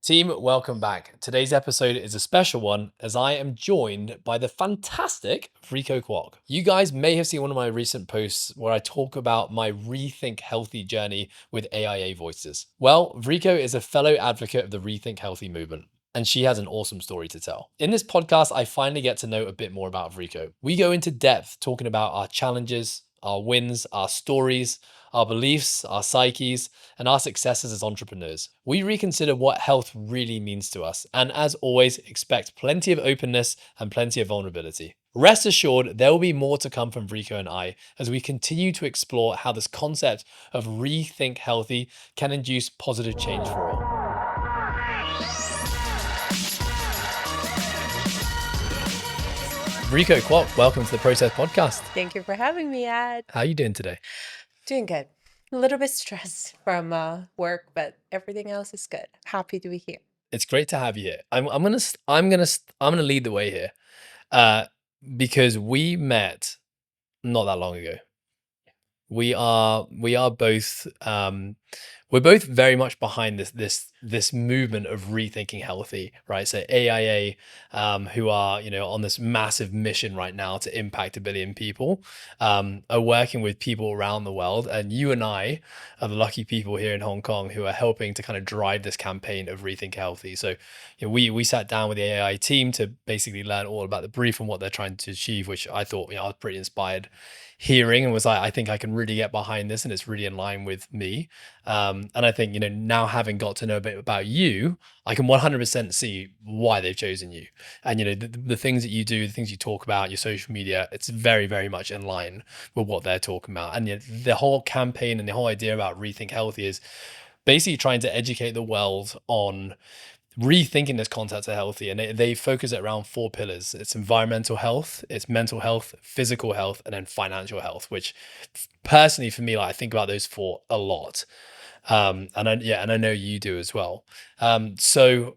Team, welcome back. Today's episode is a special one as I am joined by the fantastic Vriko Kwok. You guys may have seen one of my recent posts where I talk about my Rethink Healthy journey with AIA Voices. Well, Vriko is a fellow advocate of the Rethink Healthy movement, and she has an awesome story to tell. In this podcast, I finally get to know a bit more about Vriko. We go into depth talking about our challenges, our wins, our stories, our beliefs, our psyches, and our successes as entrepreneurs. We reconsider what health really means to us, and as always, expect plenty of openness and plenty of vulnerability. Rest assured, there will be more to come from Vriko and I as we continue to explore how this concept of rethink healthy can induce positive change for all. Vriko, Kwok, welcome to the Process Podcast. Thank you for having me, Ed. How are you doing today? Doing good. A little bit stressed from work, but everything else is good. Happy to be here. It's great to have you here. I'm gonna lead the way here, uh, because we met not that long ago. We are both we're both very much behind this movement of rethinking healthy, right? So AIA, who are on this massive mission right now to impact 1 billion people, are working with people around the world, and you and I are the lucky people here in Hong Kong who are helping to kind of drive this campaign of Rethink Healthy. So we sat down with the AI team to basically learn all about the brief and what they're trying to achieve, which I thought I was pretty inspired hearing, and was like, I think I can really get behind this, and it's really in line with me. And I think, now having got to know a bit about you, I can 100% see why they've chosen you. And, the things that you do, the things you talk about, your social media, it's very, very much in line with what they're talking about. And the whole campaign and the whole idea about Rethink Healthy is basically trying to educate the world on rethinking this concept of healthy, and they focus it around 4 pillars. It's environmental health, it's mental health, physical health, and then financial health, which personally for me, like, I think about those 4 a lot. And I know you do as well. So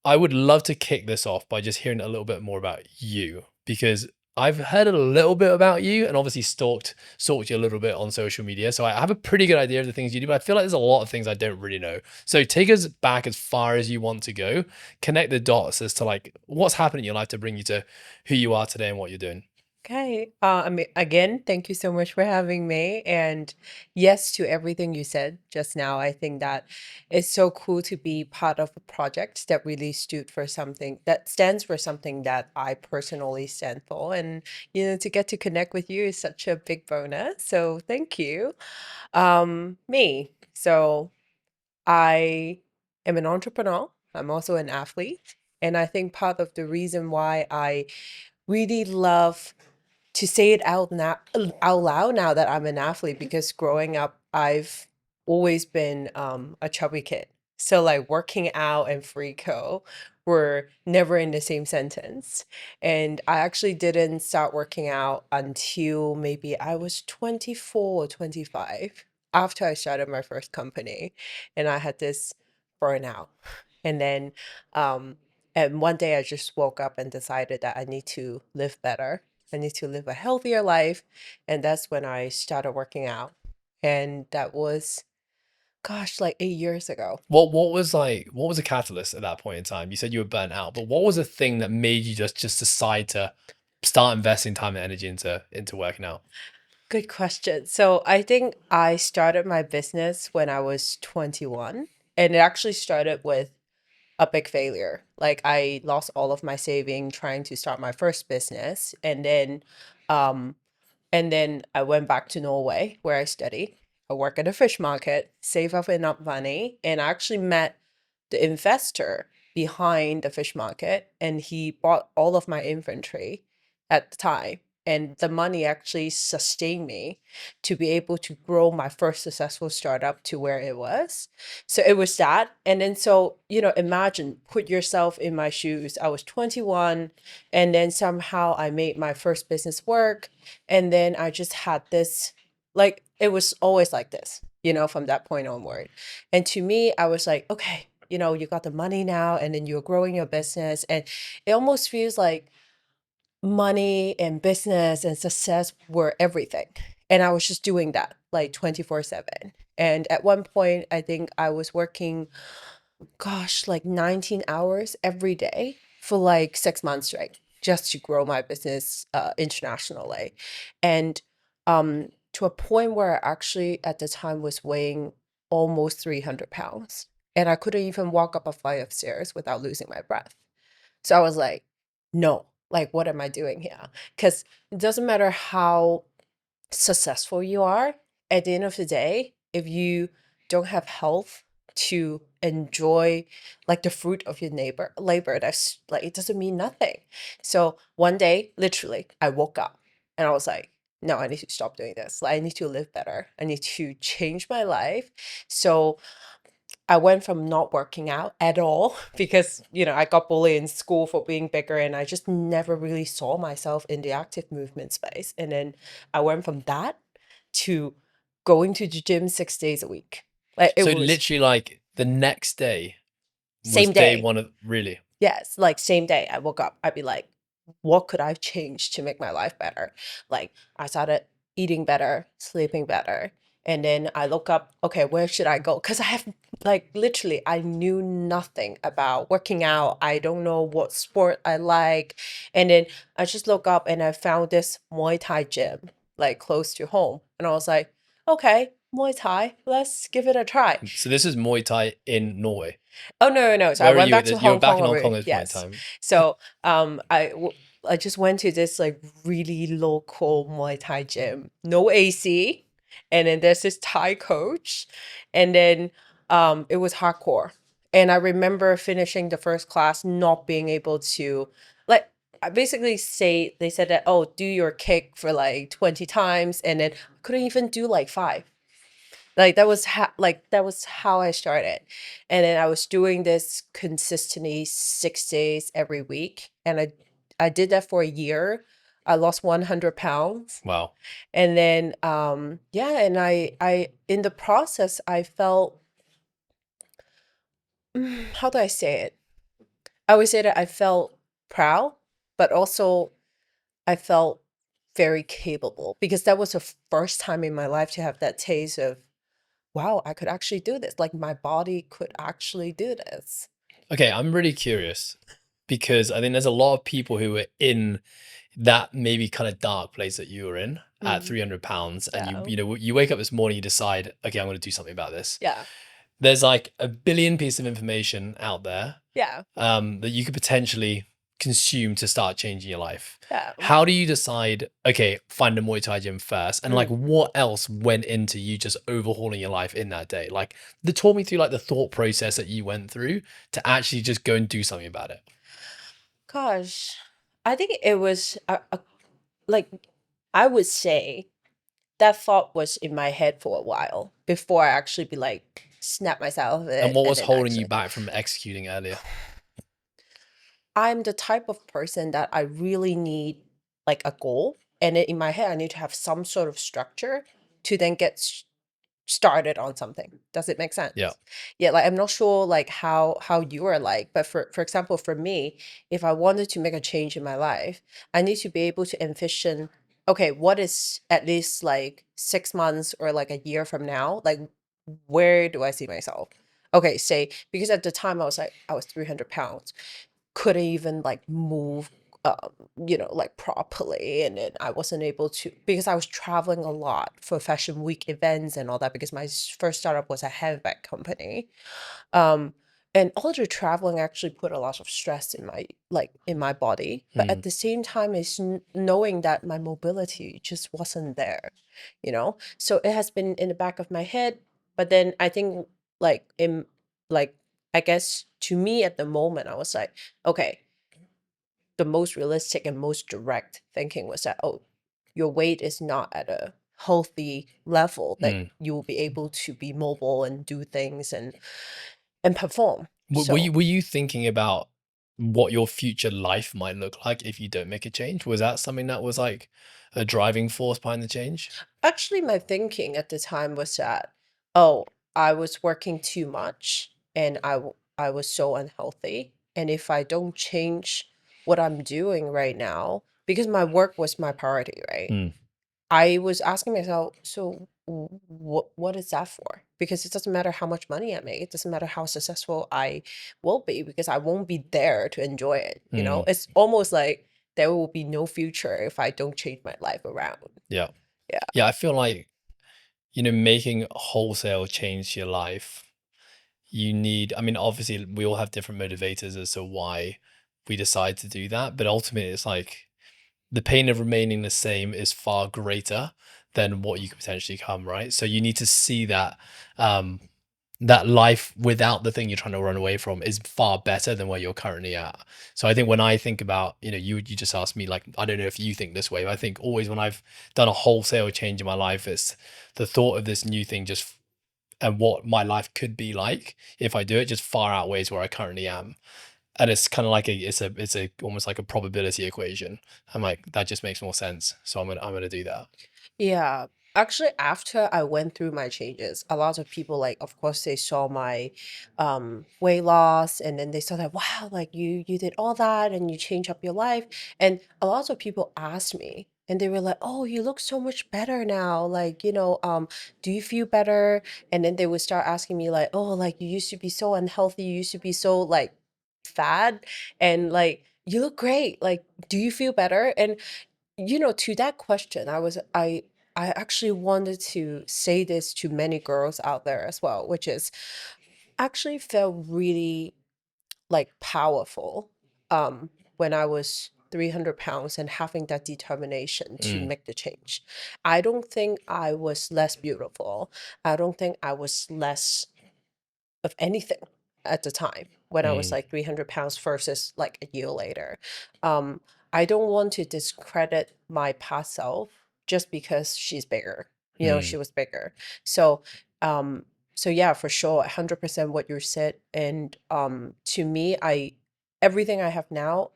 I would love to kick this off by just hearing a little bit more about you, because I've heard a little bit about you and obviously stalked you a little bit on social media. So I have a pretty good idea of the things you do, but I feel like there's a lot of things I don't really know. So take us back as far as you want to go, connect the dots as to like what's happened in your life to bring you to who you are today and what you're doing. Okay. Again, thank you so much for having me. And yes to everything you said just now. I think that it's so cool to be part of a project that really stood for something that stands for something that I personally stand for. And, to get to connect with you is such a big bonus. So thank you. Me. So I am an entrepreneur. I'm also an athlete. And I think part of the reason why I really love to say it out loud now that I'm an athlete, because growing up, I've always been a chubby kid. So like working out and Freako were never in the same sentence. And I actually didn't start working out until maybe I was 24 or 25, after I started my first company. And I had this burnout. And then and one day I just woke up and decided that I need to live better. I need to live a healthier life. And that's when I started working out. And that was, gosh, like 8 years ago. What was a catalyst at that point in time? You said you were burnt out, but what was the thing that made you just decide to start investing time and energy into working out? Good question. So I think I started my business when I was 21. And it actually started with a big failure. Like I lost all of my saving trying to start my first business. Um, And then I went back to Norway where I studied. I work at a fish market, save up enough money, and I actually met the investor behind the fish market, and he bought all of my inventory at the time. And the money actually sustained me to be able to grow my first successful startup to where it was. So it was that. And then, so, imagine, put yourself in my shoes. I was 21, and then somehow I made my first business work. And then I just had this, like, it was always like this, from that point onward. And to me, I was like, okay, you got the money now, and then you're growing your business. And it almost feels like money and business and success were everything. And I was just doing that like 24/7. And at one point, I think I was working gosh, like 19 hours every day for like 6 months straight, just to grow my business internationally. And to a point where I actually at the time was weighing almost 300 pounds. And I couldn't even walk up a flight of stairs without losing my breath. So I was like, no, like, what am I doing here? Because it doesn't matter how successful you are, at the end of the day, if you don't have health to enjoy like the fruit of your neighbor labor, that's like it doesn't mean nothing. So one day, literally, I woke up and I was like, no, I need to stop doing this. Like, I need to live better. I need to change my life. So I went from not working out at all because, I got bullied in school for being bigger and I just never really saw myself in the active movement space. And then I went from that to going to the gym 6 days a week. Like, it So was literally, like the next day was same day day. one of really. Yes, like same day I woke up, I'd be like, what could I change to make my life better? Like, I started eating better, sleeping better. And then I look up, okay, where should I go? Because I have like literally, I knew nothing about working out. I don't know what sport I like. And then I just look up and I found this Muay Thai gym like close to home. And I was like, okay, Muay Thai, let's give it a try. So this is Muay Thai in Norway. Oh, no, no, no. So I Where are went you back at to this? You were Hong back Kong in Hong Kong already. at this point in Yes. time. So I just went to this like really local Muay Thai gym, no AC, and then there's this Thai coach, and then it was hardcore. And I remember finishing the first class, not being able to like I basically say they said that, oh, do your kick for like 20 times, and then I couldn't even do like five. Like that was how I started. And then I was doing this consistently 6 days every week. And I did that for a year. I lost 100 pounds. Wow. And then yeah, and I in the process I felt how do I say it? I would say that I felt proud, but also I felt very capable because that was the first time in my life to have that taste of wow, I could actually do this. Like my body could actually do this. Okay, I'm really curious because I think there's a lot of people who are in that maybe kind of dark place that you were in at Mm, 300 pounds, and yeah. you wake up this morning, you decide, okay, I'm going to do something about this. Yeah. There's like a billion pieces of information out there Yeah. that you could potentially consume to start changing your life. Yeah. How do you decide, okay, find a Muay Thai gym first? And like, Mm. what else went into you just overhauling your life in that day? Like, talk me through like the thought process that you went through to actually just go and do something about it. Gosh, I think it was like I would say that thought was in my head for a while before I actually be like snap myself of And it what and was then holding you actually back from executing earlier? I'm the type of person that I really need like a goal and in my head I need to have some sort of structure to then get started on something. Does it make Yeah. sense? Yeah, like I'm not sure like how you are like, but for example, for me, if I wanted to make a change in my life, I need to be able to envision, okay, what is at least like 6 months or like a year from now? Like where do I see myself? Okay, say because at the time I was 300 pounds couldn't even like move like properly and then I wasn't able to because I was traveling a lot for fashion week events and all that because my first startup was a handbag company um and all the traveling actually put a lot of stress in my body but at Mm. the same time is knowing that my mobility just wasn't there so it has been in the back of my head but then I think like I guess to me at the moment I was like okay the most realistic and most direct thinking was that oh your weight is not at a healthy level that Mm. you will be able to be mobile and do things and perform Were so you thinking about what your future life might look like if you don't make a change? Was that something that was like a driving force behind the change? actually my thinking at the time was that oh I was working too much and I was so unhealthy and if I don't change what I'm doing right now because my work was my priority right Mm. I was asking myself, so what is that for? Because it doesn't matter how much money I make. It doesn't matter how successful I will be because I won't be there to enjoy it. You know, Mm, it's almost like there will be no future if I don't change my life around. yeah. Yeah. Yeah, I feel like, making a wholesale change to your life, you need, I mean, obviously we all have different motivators as to why we decide to do that, but ultimately it's like the pain of remaining the same is far greater than what you could potentially come, right? So you need to see that um that life without the thing you're trying to run away from is far better than where you're currently at. So I think when I think about, you just asked me, like, I don't know if you think this way, but I think always when I've done a wholesale change in my life, it's the thought of this new thing just and what my life could be like if I do it just far outweighs where I currently am. And it's kind of like it's a almost like a probability equation. I'm like, that just makes more sense. So I'm gonna do that. Yeah. Actually, after I went through my changes, a lot of people, like, of course, they saw my weight loss, and then they saw that, wow, like you did all that and you changed up your life. And a lot of people asked me, and they were like, oh, you look so much better now. Like, do you feel better? And then they would start asking me, like, oh, like you used to be so unhealthy, you used to be so like fat, and like you look great. Like, do you feel better? And to that question, I actually wanted to say this to many girls out there as well, which is actually felt really like powerful when I was 300 pounds and having that determination to Mm, make the change. I don't think I was less beautiful. I don't think I was less of anything at the time when I was mm, like 300 pounds versus like a year later. Um, I don't want to discredit my past self just because she's bigger. She mm. was bigger. So, um, so yeah, for sure, 100% what you said. And to me, everything I have now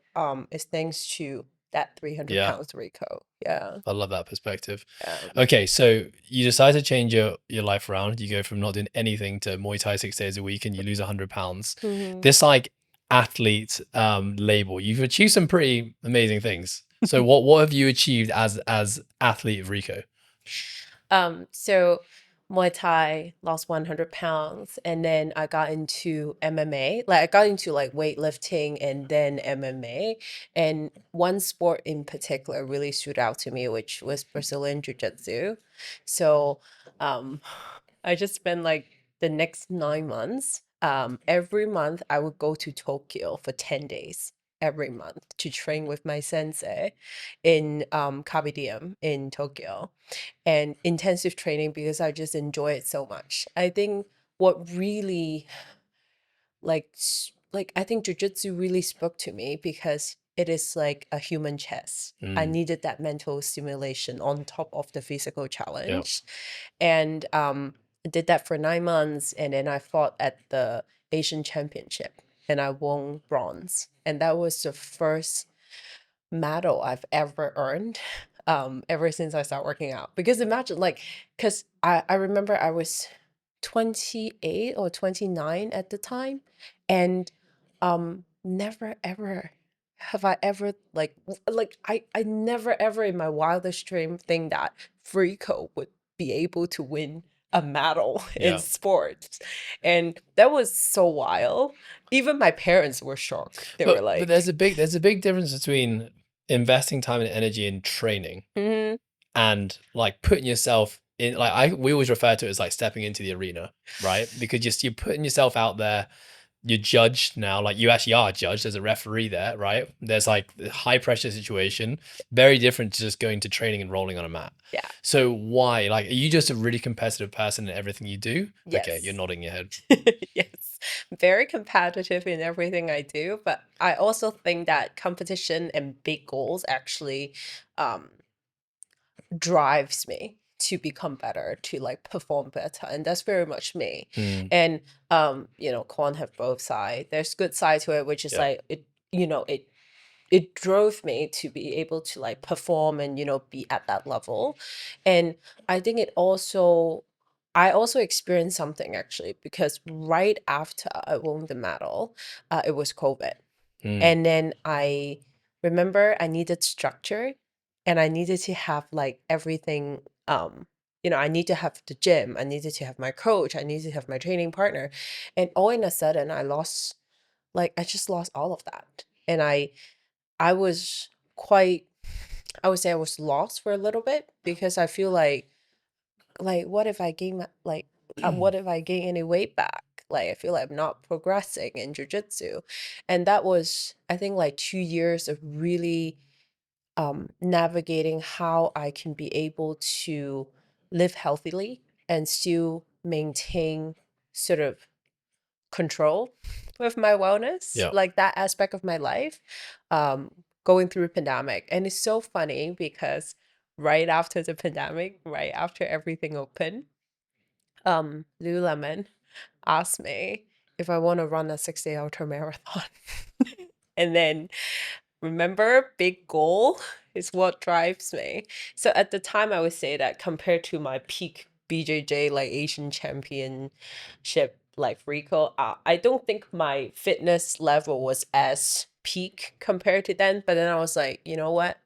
is thanks to that 300 Yeah. pounds Rico. Yeah. I love that perspective. Yeah. Okay, so you decide to change your life around. You go from not doing anything to Muay Thai 6 days a week, and you lose 100 pounds. Mhm. This like athlete label, you've achieved some pretty amazing things. So what have you achieved as athlete of Rico? So Muay Thai lost 100 pounds, and then I got into MMA. Like I got into like weightlifting and then MMA. And one sport in particular really stood out to me, which was Brazilian Jiu-Jitsu. So um I just spent like the next 9 months. Every month I would go to Tokyo for 10 days every month to train with my sensei in Kabediem in Tokyo, and intensive training because I just enjoy it so much. I think what really like I think jujitsu really spoke to me because it is like a human chess. I Mm, needed that mental stimulation on top of the physical yeah. challenge. And I did that for 9 months, and then I fought at the Asian Championship and I won bronze. And that was the first medal I've ever earned ever since I started working out. Because imagine like because I remember I was 28 or 29 at the time, and never ever have I ever I never ever in my wildest dream think that Freako would be able to win a medal in Yeah. sports. And that was so wild. Even my parents were shocked. They were But like, there's a big difference between investing time and energy in training "Mhm, and like putting yourself in, like, we always refer to it as like stepping into the arena, right? Because just you're putting yourself out there, you're judged now, like you actually are judged as a referee there, right? There's like a high pressure situation, very different to just going to training and rolling on a mat. yeah, So why, like, are you just a really competitive person in everything you do? Okay, you're yes." nodding your head. Yes, very competitive in everything I do, but I also think that competition and big goals actually um, drives me to become better, to like perform better, and that's very much me. Mm, And corn have both sides. There's good side to it, which is yeah. like it drove me to be able to like perform and be at that level. And I think I also experienced something actually because right after I won the medal, it was COVID. Mm, And then I remember I needed structure, and I needed to have like everything I need to have the gym, I needed to have my coach, I needed to have my training partner. And all in a sudden I just lost all of that. And I was quite, I would say I was lost for a little bit because I feel like what if I gain what if I gain any weight back? Like I feel like I'm not progressing in jujitsu. And that was, I think, like 2 years of really navigating how I can be able to live healthily and still maintain sort of control with my wellness, Yeah. like that aspect of my life, um, going through a pandemic. And it's so funny because right after the pandemic, right after everything opened, Lululemon asked me if I want to run a 6-day ultra marathon. And then remember, big goal is what drives me. So at the time, I would say that compared to my peak BJJ, like Asian championship, like Rico, I don't think my fitness level was as peak compared to then. But then I was like, you know what?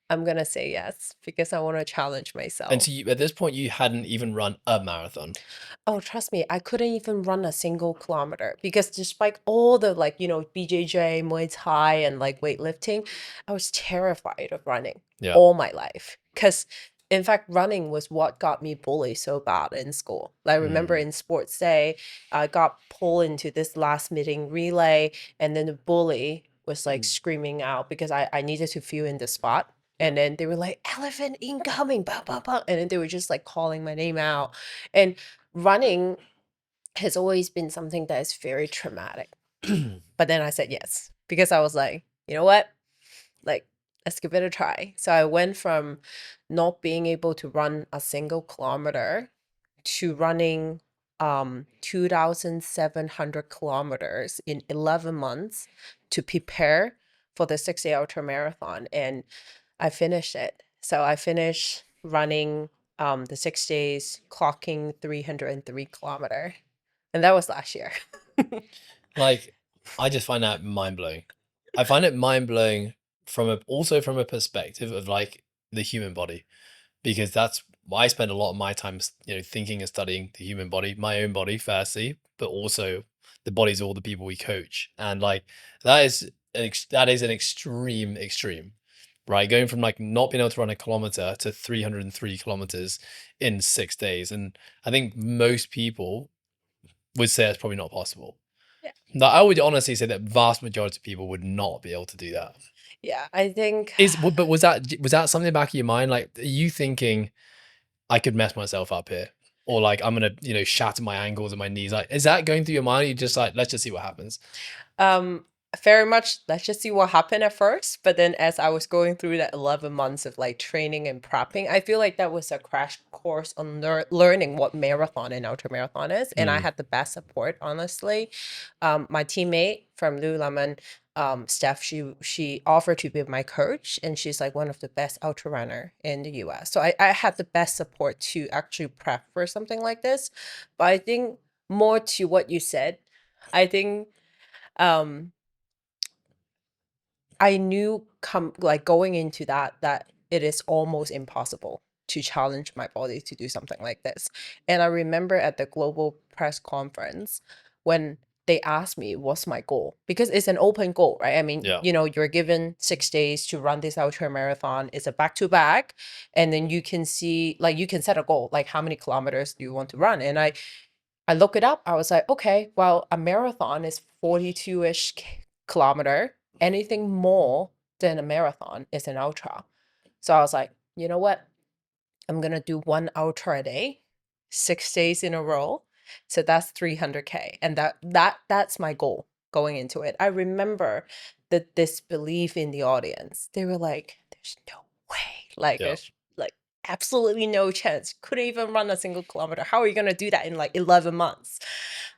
I'm gonna say yes because I want to challenge And myself. so at this point, you hadn't even run a marathon. Oh, trust me, I couldn't even run a single kilometer because despite all the BJJ, Muay Thai, and like weightlifting, I was terrified of running Yeah. all my life. Because in fact, running was what got me bullied so bad in school. Like, I remember Mm. in sports day, I got pulled into this last meeting relay, and then the bully was like screaming out because I needed to fill in the spot. And then they were like, elephant incoming, blah, blah, blah. And then they were just like calling my name out. And running has always been something that is very traumatic. But then I said yes because I was like, you know what? Like, let's give it a try. So I went from not being able to run a single kilometer to running 2,700 kilometers in 11 months to prepare for the 6-day ultra marathon. And I finished it. So I finished running the 6 days, clocking 303 kilometer. And that was last year. Like, I just find that mind blowing. I find it mind blowing also from a perspective of like the human body, because that's why I spend a lot of my time, thinking and studying the human body, my own body, firstly, but also the bodies of all the people we coach. And like, that is an extreme, right? Going from like not being able to run a kilometer to 303 kilometers in 6 days. And I think most people would say it's probably not possible. Yeah. No, I would honestly say that vast majority of people would not be able to do that. Yeah, I think But was that something in the back of your mind? Like, are you thinking I could mess myself up here, or like I'm gonna, shatter my ankles and my knees? Like, is that going through your mind? Or you just like, let's just see what happens. Um, very much, let's just see what happened at first. But then as I was going through that 11 months of like training and prepping, I feel like that was a crash course on learning what marathon and ultra marathon is. And I Mm, had the best support, honestly. My teammate from Lululemon, Steph, she offered to be my coach, and she's like one of the best ultra runner in the US. So I had the best support to actually prep for something like this. But I think more to what you said, I think um I knew going into that it is almost impossible to challenge my body to do something like this. And I remember at the global press conference when they asked me what's my goal, because it's an open goal, right? I mean, yeah. you're given 6 days to run this ultra marathon. It's a back to back, and then you can see, like, you can set a goal, like how many kilometers do you want to run? And I look it up. I was like, okay, well, a marathon is 42-ish kilometer. Anything more than a marathon is an ultra. So I was like, you know what? I'm gonna do one ultra a day, 6 days in a row. So that's 300K. And that's my goal going into it. I remember the disbelief in the audience. They were like, there's no way. Like Yeah. there's like absolutely no chance. Couldn't even run a single kilometer. How are you gonna do that in like 11 months?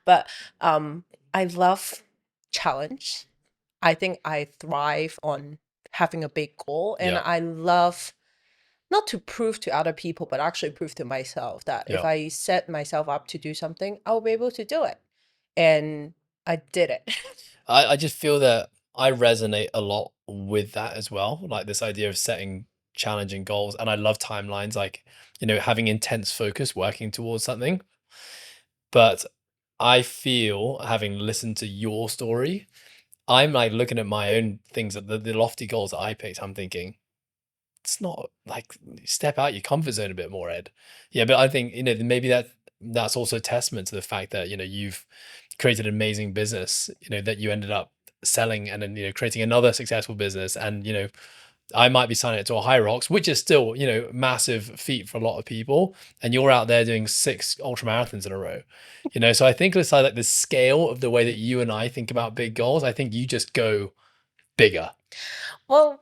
But I love challenge. I think I thrive on having a big goal, and Yeah. I love not to prove to other people, but actually prove to myself that if Yeah. I set myself up to do something, I'll be able to do it. And I did it. I just feel that I resonate a lot with that as well. Like this idea of setting challenging goals, and I love timelines, like, having intense focus, working towards something. But I feel, having listened to your story, I'm like looking at my own things, that the lofty goals that I picked. I'm thinking, it's not like, step out your comfort zone a bit more, Ed. Yeah, but I think, maybe that's also a testament to the fact that, you've created an amazing business, that you ended up selling, and then, creating another successful business. And, I might be signing it to a high rocks, which is still, massive feat for a lot of people. And you're out there doing 6 ultra marathons in a row. So I think it's like the scale of the way that you and I think about big goals, I think you just go bigger. Well,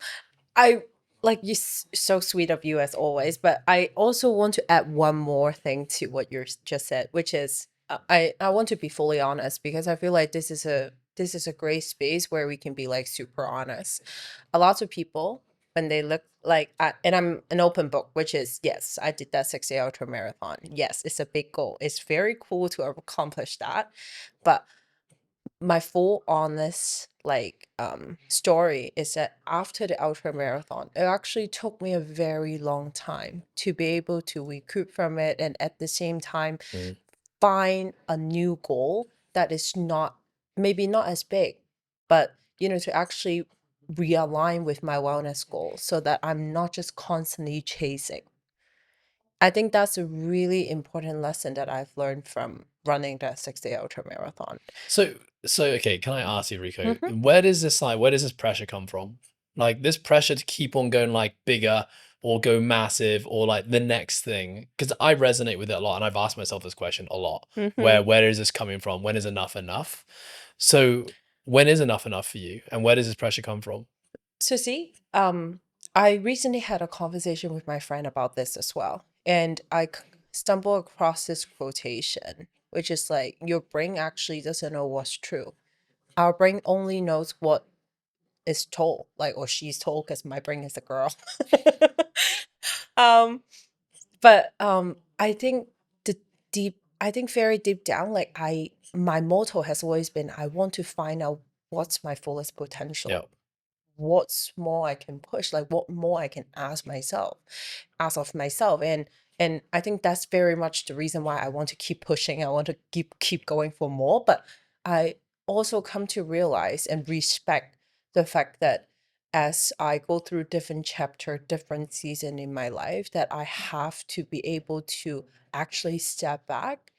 I like you, so sweet of you as always, but I also want to add one more thing to what you just said, which is I want to be fully honest, because I feel like this is a great space where we can be like super honest. A lot of people, when they look like at, and I'm an open book, which is, yes, I did that 6-day ultra marathon. Yes, it's a big goal. It's very cool to have accomplished that, but my full honest story is that after the ultra marathon, it actually took me a very long time to be able to recoup from it, and at the same time Mm. find a new goal that is not, maybe not as big, but to actually realign with my wellness goals, so that I'm not just constantly chasing. I think that's a really important lesson that I've learned from running that 6-day ultra marathon. So, okay, can I ask you, Rico, Mhm. where does this pressure come from? Like, this pressure to keep on going like bigger, or go massive, or like the next thing? Because I resonate with it a lot, and I've asked myself this question a lot. Mhm. Where is this coming from? When is enough enough? So, when is enough for you, and where does this pressure come from? So see, I recently had a conversation with my friend about this as well, and I stumbled across this quotation, which is like, your brain actually doesn't know what's true. Our brain only knows what is told, like, or she's told, because my brain is a girl. um, but I think very deep down, like, my motto has always been, I want to find out what's my fullest Yeah. potential, what's more I can push, like what more I can ask of myself. And I think that's very much the reason why I want to keep pushing. I want to keep going for more. But I also come to realize and respect the fact that as I go through different chapter, different season in my life, that I have to be able to actually step back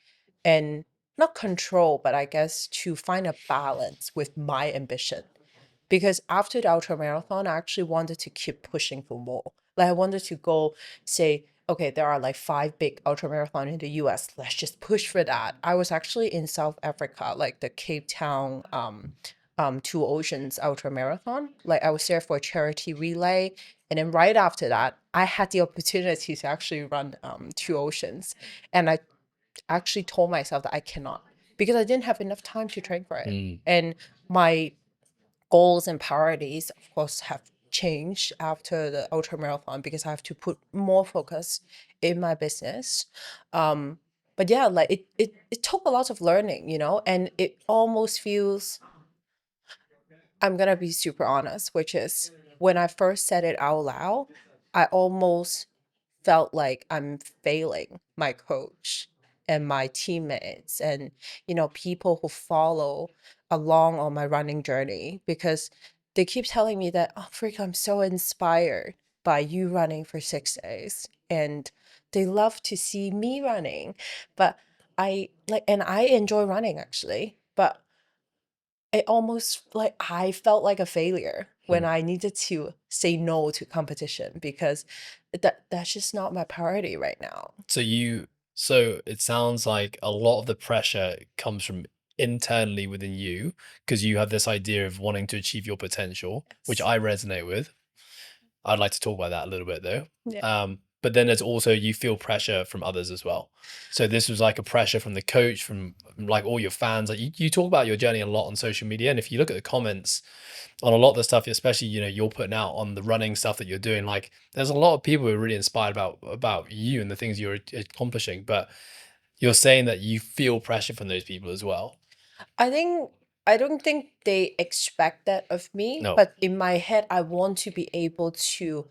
and not control, but I guess to find a balance with my ambition. Because after the ultra marathon, I actually wanted to keep pushing for more. Like, I wanted to go say, okay, there are like 5 big ultra marathon in the US. Let's just push for that. I was actually in South Africa, like the Cape Town Two Oceans ultra marathon. Like, I was there for a charity relay. And then right after that, I had the opportunity to actually run Two Oceans. And I actually told myself that I cannot, because I didn't have enough time to train for it. Mm. And my goals and priorities, of course, have changed after the ultra marathon, because I have to put more focus in my business. Um, but yeah, like it took a lot of learning, and it almost feels, I'm gonna be super honest, which is, when I first said it out loud, I almost felt like I'm failing my coach and my teammates, and people who follow along on my running journey, because they keep telling me that, oh freak, I'm so inspired by you running for 6 days, and they love to see me running. But I enjoy running actually, but it almost, like, I felt like a failure when Mm. I needed to say no to competition, because that's just not my priority right now. So so it sounds like a lot of the pressure comes from internally within you, because you have this idea of wanting to achieve your potential, which Yes. I resonate with. I'd like to talk about that a little bit though. Yeah. But then there's also, you feel pressure from others as well. So this was like a pressure from the coach, from like all your fans. Like, you talk about your journey a lot on social media, and if you look at the comments on a lot of the stuff, especially, you're putting out on the running stuff that you're doing, like, there's a lot of people who are really inspired about you and the things you're accomplishing. But you're saying that you feel pressure from those people as well. I think. I don't think they expect that of me, No. but in my head, I want to be able to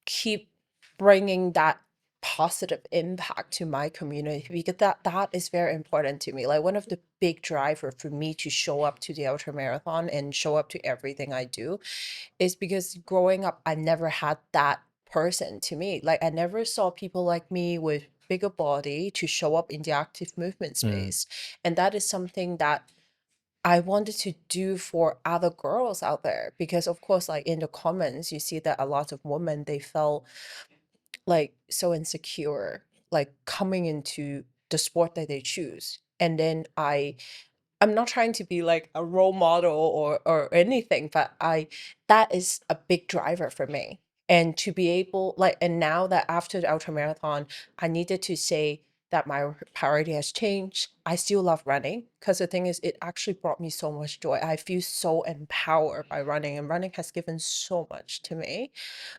keep bringing that positive impact to my community because that is very important to me. Like one of the big driver for me to show up to the ultra marathon and show up to everything I do is because growing up, I never had that person to me. Like I never saw people like me with bigger body to show up in the active movement Mm, space. And that is something that I wanted to do for other girls out there because of course like in the comments you see that a lot of women they felt like so insecure like coming into the sport that they choose. And then I'm not trying to be like a role model or anything, but I that is a big driver for me. And to be able like and now that after the ultra marathon, I needed to say that my priority has changed. I still love running because the thing is it actually brought me so much joy. I feel so empowered by running and running has given so much to me.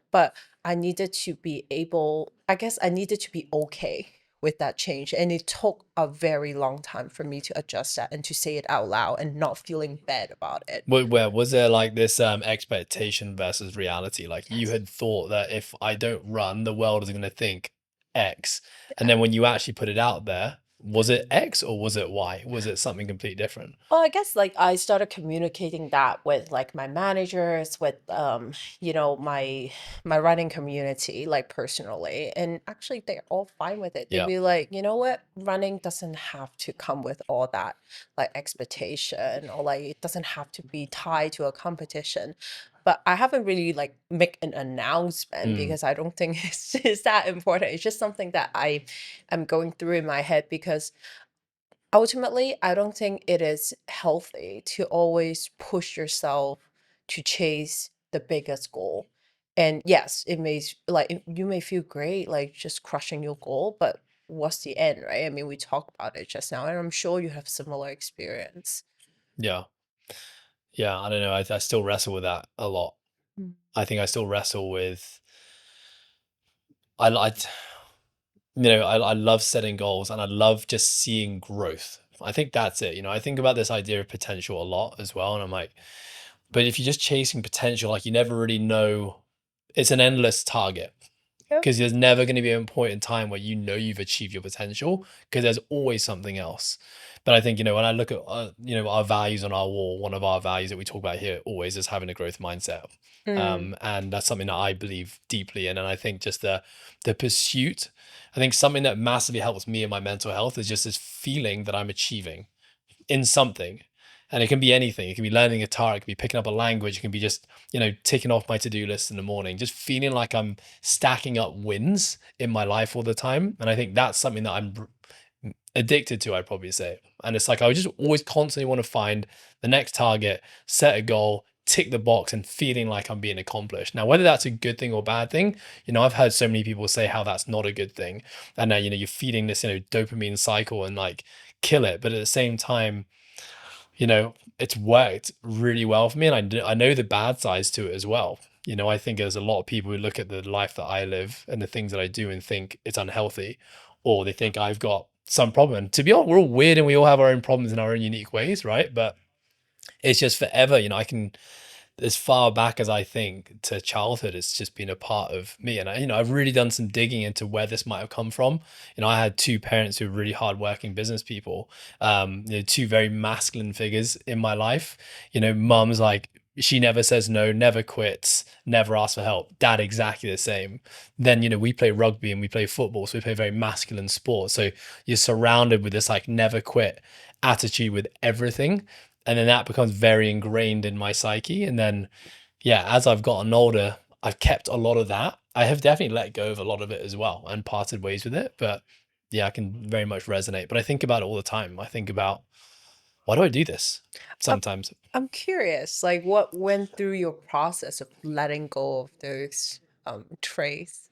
But I needed to be able, I guess I needed to be okay with that change. And it took a very long time for me to adjust that and to say it out loud and not feeling bad about it. where was there like this expectation versus reality? Like you Yes. had thought that if I don't run, the world is going to think X, and Yeah. then when you actually put it out there, was it X or was it Y? Was it something completely different? Well, I guess like I started communicating that with like my managers, with my running community, like personally. And actually they're all fine with it. They'd Yeah. be like, you know what, running doesn't have to come with all that like expectation or like it doesn't have to be tied to a competition. But I haven't really like make an announcement Mm, because I don't think it's that important. It's just something that I am going through in my head because ultimately, I don't think it is healthy to always push yourself to chase the biggest goal. And yes, it may you may feel great like just crushing your goal, but what's the end, right? I mean, we talked about it just now, and I'm sure you have similar experience. yeah. Yeah. I don't know. I still wrestle with that a lot. Mm. I think I still wrestle with, I I love setting goals and I love just seeing growth. I think that's it. I think about this idea of potential a lot as well. And I'm like, but if you're just chasing potential, like you never really know, it's an endless target Yep. because there's never going to be a point in time where you've achieved your potential because there's always something else. But I think, when I look at, our values on our wall, one of our values that we talk about here always is having a growth mindset. Mm. And that's something that I believe deeply in. And I think just the pursuit, I think something that massively helps me in my mental health is just this feeling that I'm achieving in something. And it can be anything. It can be learning a guitar, it can be picking up a language, it can be just, ticking off my to-do list in the morning, just feeling like I'm stacking up wins in my life all the time. And I think that's something that I'm addicted to, I'd probably say. And it's like I just always constantly want to find the next target, set a goal, tick the box, and feeling like I'm being accomplished. Now, whether that's a good thing or bad thing, I've heard so many people say how that's not a good thing. And now, you're feeding this, dopamine cycle and like kill it. But at the same time, it's worked really well for me. And I know the bad sides to it as well. I think there's a lot of people who look at the life that I live and the things that I do and think it's unhealthy, or they think I've got some problem. And to be honest, we're all weird and we all have our own problems in our own unique ways, right? But it's just forever, I can, as far back as I think to childhood, it's just been a part of me. And I've really done some digging into where this might have come from. I had two parents who were really hardworking business people, two very masculine figures in my life. Mum's like, she never says no, never quits, never asks for help. Dad, exactly the same. Then, we play rugby and we play football. So we play very masculine sports. So you're surrounded with this like never quit attitude with everything. And then that becomes very ingrained in my psyche. And then, yeah, as I've gotten older, I've kept a lot of that. I have definitely let go of a lot of it as well and parted ways with it. But yeah, I can very much resonate. But I think about it all the time. I think about, why do I do this I'm, sometimes? I'm curious, like what went through your process of letting go of those traits?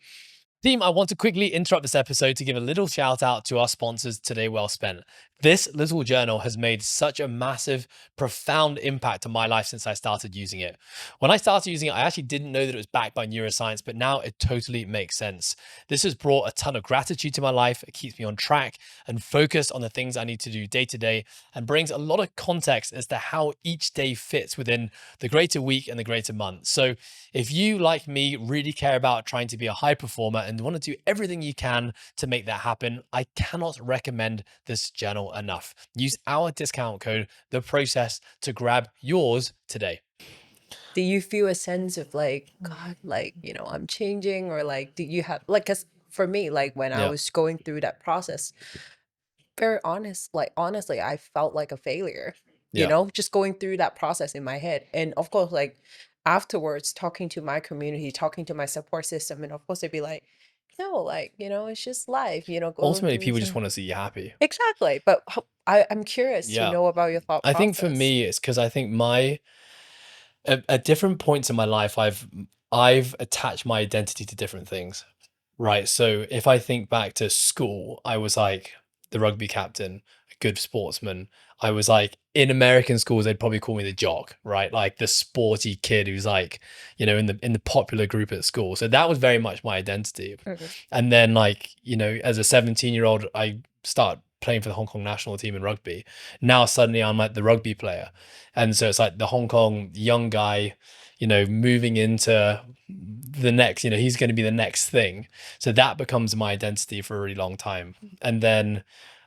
Team, I want to quickly interrupt this episode to give a little shout out to our sponsors, Today Well Spent. This little journal has made such a massive, profound impact on my life since I started using it. When I started using it, I actually didn't know that it was backed by neuroscience, but now it totally makes sense. This has brought a ton of gratitude to my life. It keeps me on track and focused on the things I need to do day to day, and brings a lot of context as to how each day fits within the greater week and the greater month. So if you, like me, really care about trying to be a high performer and want to do everything you can to make that happen, I cannot recommend this journal enough. Use our discount code, The Process, to grab yours today. Do you feel a sense of like, God, like, I'm changing, or like, do you have like, cause for me, like when I Yeah. was going through that process, very honest, like honestly, I felt like a failure, Yeah. just going through that process in my head. And of course, like afterwards, talking to my community, talking to my support system, and of course they'd be like, no, like, it's just life, going Ultimately, through people just some. want to see you happy. Exactly. But I'm curious to Yeah. know about your thought I think for process. me, it's because I think at different points in my life, I've attached my identity to different things. Right. So if I think back to school, I was like the rugby captain, a good sportsman. I was like in American schools, they'd probably call me the jock, right? Like the sporty kid who's like, in the popular group at school. So that was very much my identity. Mhm. And then like, as a 17-year-old, I start playing for the Hong Kong national team in rugby. Now suddenly I'm like the rugby player. And so it's like the Hong Kong young guy, moving into the next, he's going to be the next thing. So that becomes my identity for a really long time. And then,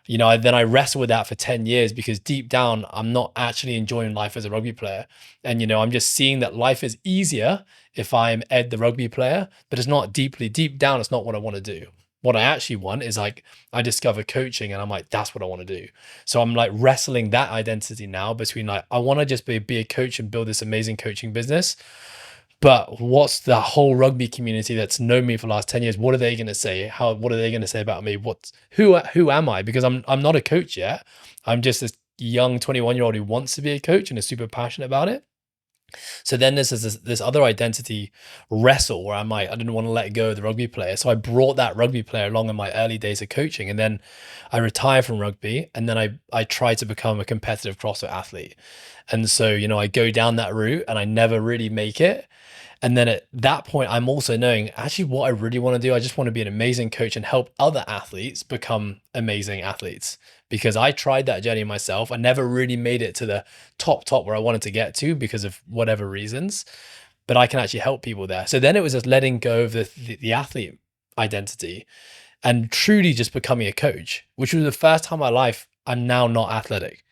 I wrestle with that for 10 years because deep down, I'm not actually enjoying life as a rugby player. And, I'm just seeing that life is easier if I'm Ed, the rugby player, but it's not deep down, it's not what I want to do. What I actually want is like, I discover coaching and I'm like, that's what I want to do. So I'm like wrestling that identity now between like, I want to just be a coach and build this amazing coaching business. But what's the whole rugby community that's known me for the last 10 years? What are they going to say? What are they going to say about me? Who am I? Because I'm not a coach yet. I'm just this young 21-year-old who wants to be a coach and is super passionate about it. So then there's this other identity wrestle where I'm like, I didn't want to let go of the rugby player. So I brought that rugby player along in my early days of coaching. And then I retired from rugby and then I tried to become a competitive CrossFit athlete. And so, I go down that route and I never really make it. And then at that point, I'm also knowing actually what I really want to do. I just want to be an amazing coach and help other athletes become amazing athletes. Because I tried that journey myself. I never really made it to the top where I wanted to get to because of whatever reasons, but I can actually help people there. So then it was just letting go of the athlete identity and truly just becoming a coach, which was the first time in my life I'm now not athletic.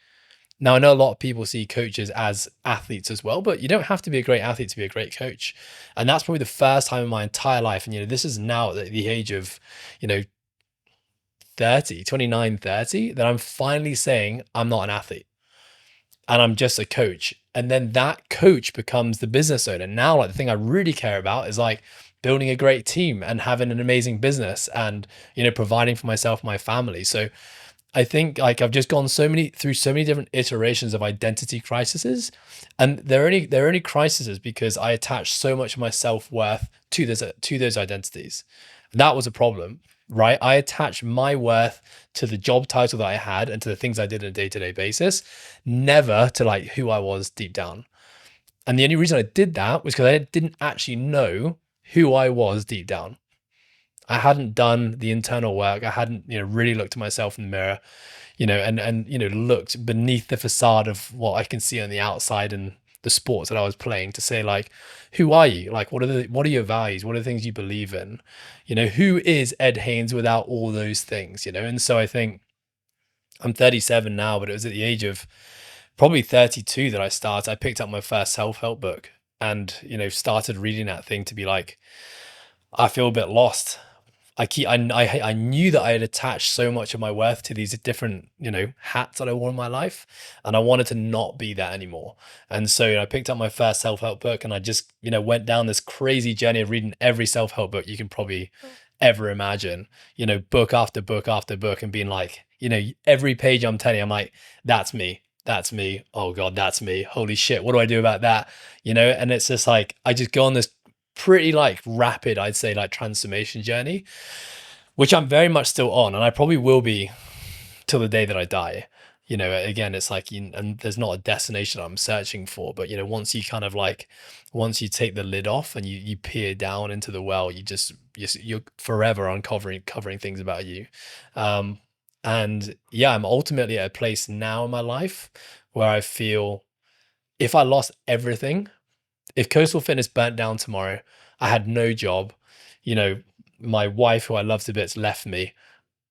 Now, I know a lot of people see coaches as athletes as well, but you don't have to be a great athlete to be a great coach. And that's probably the first time in my entire life. And, this is now at the age of, you know, 29, 30, that I'm finally saying I'm not an athlete and I'm just a coach. And then that coach becomes the business owner. Now, like the thing I really care about is like building a great team and having an amazing business and, providing for myself and my family. So I think like I've just gone through so many different iterations of identity crises, and they're only crises because I attach so much of my self-worth to those identities. That was a problem, right? I attached my worth to the job title that I had and to the things I did on a day-to-day basis, never to like who I was deep down. And the only reason I did that was because I didn't actually know who I was deep down. I hadn't done the internal work. I hadn't, really looked at myself in the mirror, and looked beneath the facade of what I can see on the outside and the sports that I was playing to say like, who are you? Like, what are your values? What are the things you believe in? Who is Ed Haynes without all those things? And so I think I'm 37 now, but it was at the age of probably 32 that I picked up my first self-help book and, started reading that thing to be like, I feel a bit lost. I knew that I had attached so much of my worth to these different, hats that I wore in my life, and I wanted to not be that anymore. And so, I picked up my first self-help book and I just, went down this crazy journey of reading every self-help book you can probably ever imagine, book after book after book, and being like, every page I'm telling, I'm like, that's me. That's me. Oh God, that's me. Holy shit. What do I do about that? And it's just like, I just go on this pretty like rapid, I'd say, like transformation journey, which I'm very much still on, and I probably will be till the day that I die. You know, again, it's like, and there's not a destination I'm searching for, but you know, once you kind of like, once you take the lid off and you peer down into the well, you're forever covering things about you. Um, and yeah, I'm ultimately at a place now in my life where I feel if I lost everything, if Coastal Fitness burnt down tomorrow, I had no job, you know, my wife, who I love to bits, left me,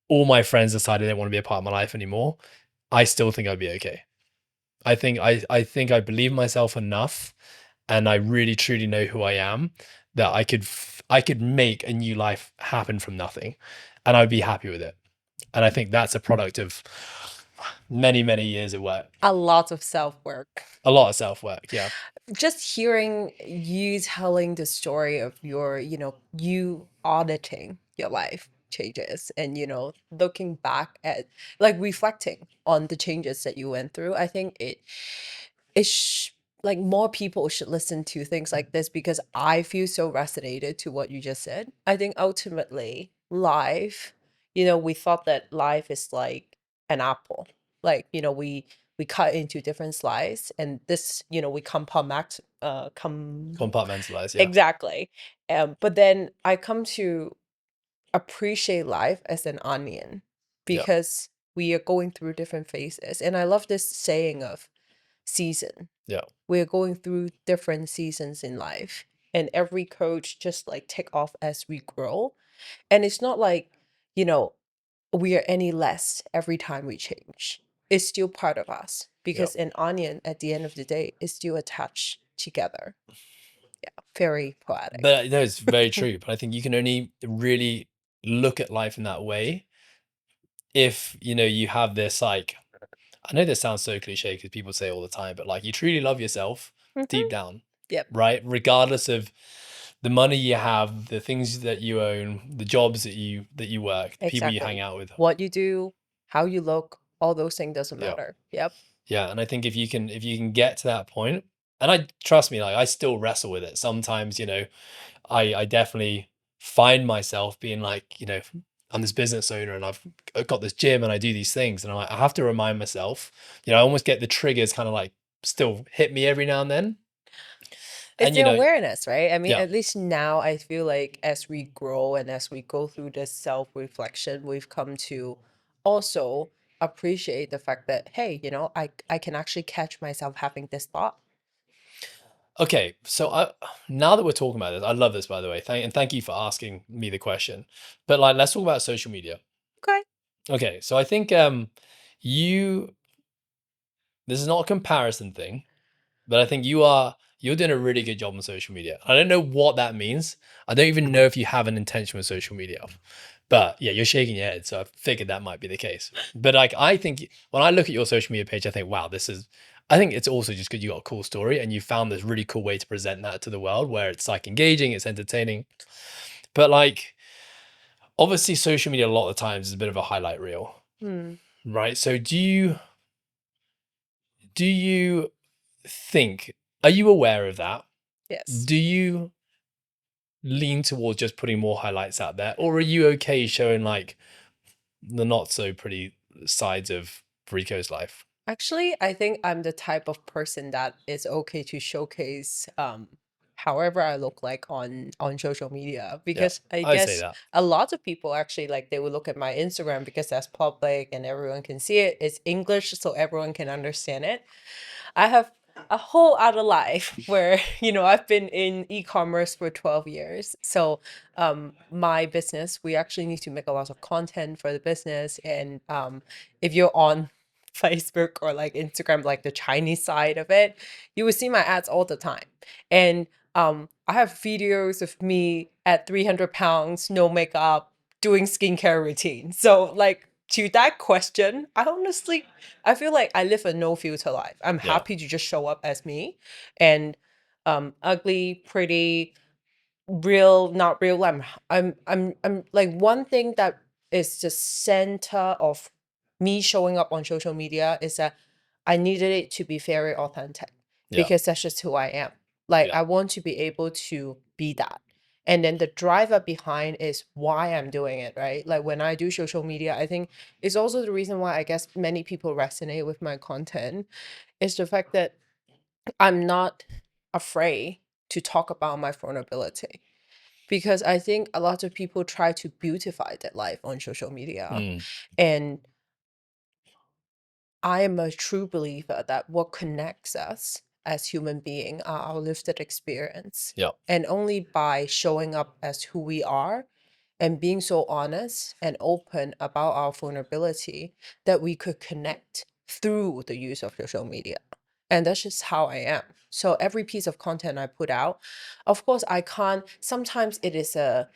all my friends decided they didn't want to be a part of my life anymore, I still think I'd be okay. I think I believe myself enough, and I really truly know who I am, that I could make a new life happen from nothing, and I'd be happy with it. And I think that's a product of many years of work, A lot of self-work. a lot of self work. Yeah, Just hearing you telling the story of your, you auditing your life changes and, looking back at, like, reflecting on the changes that you went through. I think like more people should listen to things like this because I feel so resonated to what you just said. I think ultimately life, we thought that life is like an apple. Like, we cut into different slices and this, we compound compartmentalize. Yeah, exactly. But then I come to appreciate life as an onion yeah, because we are going through different phases. And I love this saying of season. yeah, We're going through different seasons in life. And every coach just like take off as we grow. And it's not like, you know, we are any less every time we change. It's still part of us yeah. because an onion at the end of the day is still attached together. Very poetic. But no, it's very true. But I think you can only really look at life in that way if you know you have this like, I know this sounds so cliche because people say it all the time, but like you truly love yourself deep Hmm. down, Yep, right? Regardless of the money you have, the things that you own, the jobs that you work, the people you hang exactly. out with. What you do, how you look, all those things doesn't Yeah. matter. Yep. Yeah. And I think if you can get to that point, and I trust me, like I still wrestle with it. Sometimes, you know, I definitely find myself being like, you know, I'm this business owner and I've got this gym and I do these things. And I have to remind myself, you know, I almost get the triggers kind of like still hit me every now and then. It's And, the you know, awareness, right? I mean, yeah. at least now I feel like as we grow and as we go through this self-reflection, we've come to also appreciate the fact that, hey, I can actually catch myself having this thought. Okay. So now that we're talking about this, I love this, by the way. Thank you for asking me the question. But like, let's talk about social media. Okay. Okay. So I think you, this is not a comparison thing, but I think you're doing a really good job on social media. I don't know what that means. I don't even know if you have an intention with social media. But yeah, you're shaking your head, so I figured that might be the case. But like I think when I look at your social media page, I think, wow, this is I think it's also just because you got a cool story and you found this really cool way to present that to the world where it's like engaging, it's entertaining. But like obviously social media a lot of the times is a bit of a highlight reel, Hmm. right? So do you think, are you aware of that? Yes. Do you lean towards just putting more highlights out there, or are you okay showing like the not so pretty sides of Rico's life? Actually, I think I'm the type of person that is okay to showcase however I look like on social media Yeah, because I I would say guess that. a lot of people actually like they will look at my Instagram because that's public and everyone can see it. It's English so everyone can understand it. I have a whole other life where, I've been in e-commerce for 12 years. So, my business, we actually need to make a lot of content for the business. And if you're on Facebook or like Instagram, like the Chinese side of it, you will see my ads all the time. And I have videos of me at 300 pounds, no makeup, doing skincare routine. So, like, to that question, I feel like I live a no filter life. I'm Yeah, happy to just show up as me and ugly, pretty, real, not real. I'm like one thing that is the center of me showing up on social media is that I needed it to be very authentic yeah, because that's just who I am. Like yeah, I want to be able to be that. And then the driver behind is why I'm doing it, right? Like when I do social media, I think it's also the reason why I guess many people resonate with my content is the fact that I'm not afraid to talk about my vulnerability, because I think a lot of people try to beautify their life on social media. Mm, And I am a true believer that what connects us as human beings are our lived experience. yeah. And only by showing up as who we are and being so honest and open about our vulnerability that we could connect through the use of social media. And that's just how I am. So every piece of content I put out, of course, I can't, sometimes it is a,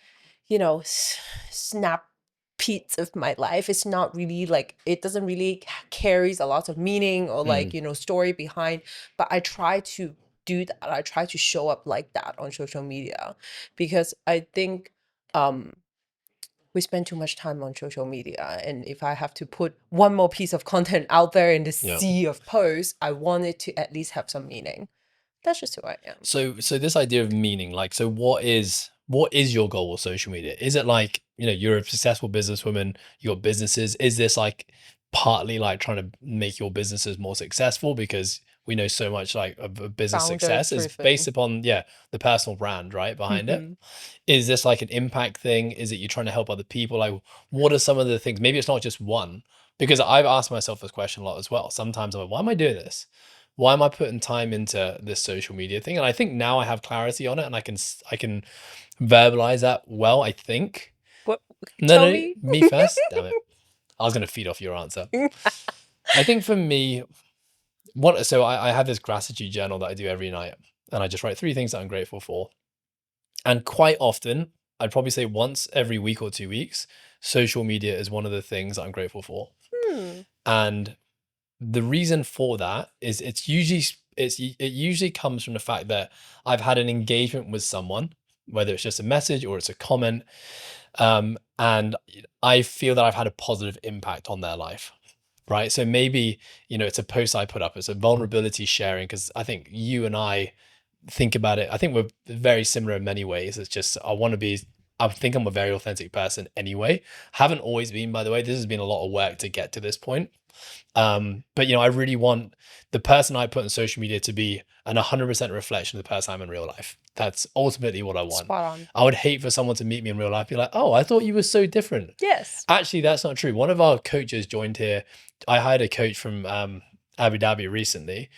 snap piece of my life. It's not really like, it doesn't really carries a lot of meaning or like, Mm, story behind, but I try to do that. I try to show up like that on social media because I think um we spend too much time on social media. And if I have to put one more piece of content out there in the yeah. sea of posts, I want it to at least have some meaning. That's just who I am. So this idea of meaning, like, so what is your goal with social media? Is it like, you're a successful businesswoman, you got businesses? Is this like partly like trying to make your businesses more successful? Because we know so much like of business Founder success is based driven. upon, yeah, the personal brand, right, behind it. Hmm. Is this like an impact thing? Is it you trying to help other people? Like, what are some of the things? Maybe it's not just one, because I've asked myself this question a lot as well. Sometimes I'm like, why am I doing this? Why am I putting time into this social media thing? And I think now I have clarity on it, and I can verbalize that well, I think. What? No, Tell no, me. me first. Damn it. I was gonna feed off your answer. I think for me, I have this gratitude journal that I do every night, and I just write three things that I'm grateful for. And quite often, I'd probably say once every week or 2 weeks, social media is one of the things that I'm grateful for. Hmm. And the reason for that is it usually comes from the fact that I've had an engagement with someone, whether it's just a message or it's a comment, and I feel that I've had a positive impact on their life. Right. So maybe, it's a post I put up, it's a vulnerability sharing, because I think you and I think about it. I think we're very similar in many ways. It's just, I think I'm a very authentic person anyway. Haven't always been, by the way. This has been a lot of work to get to this point. But I really want the person I put on social media to be an 100% reflection of the person I'm in real life. That's ultimately what I want. Spot on. I would hate for someone to meet me in real life, be like, oh, I thought you were so different. Yes. Actually, that's not true. One of our coaches joined here. I hired a coach from Abu Dhabi recently.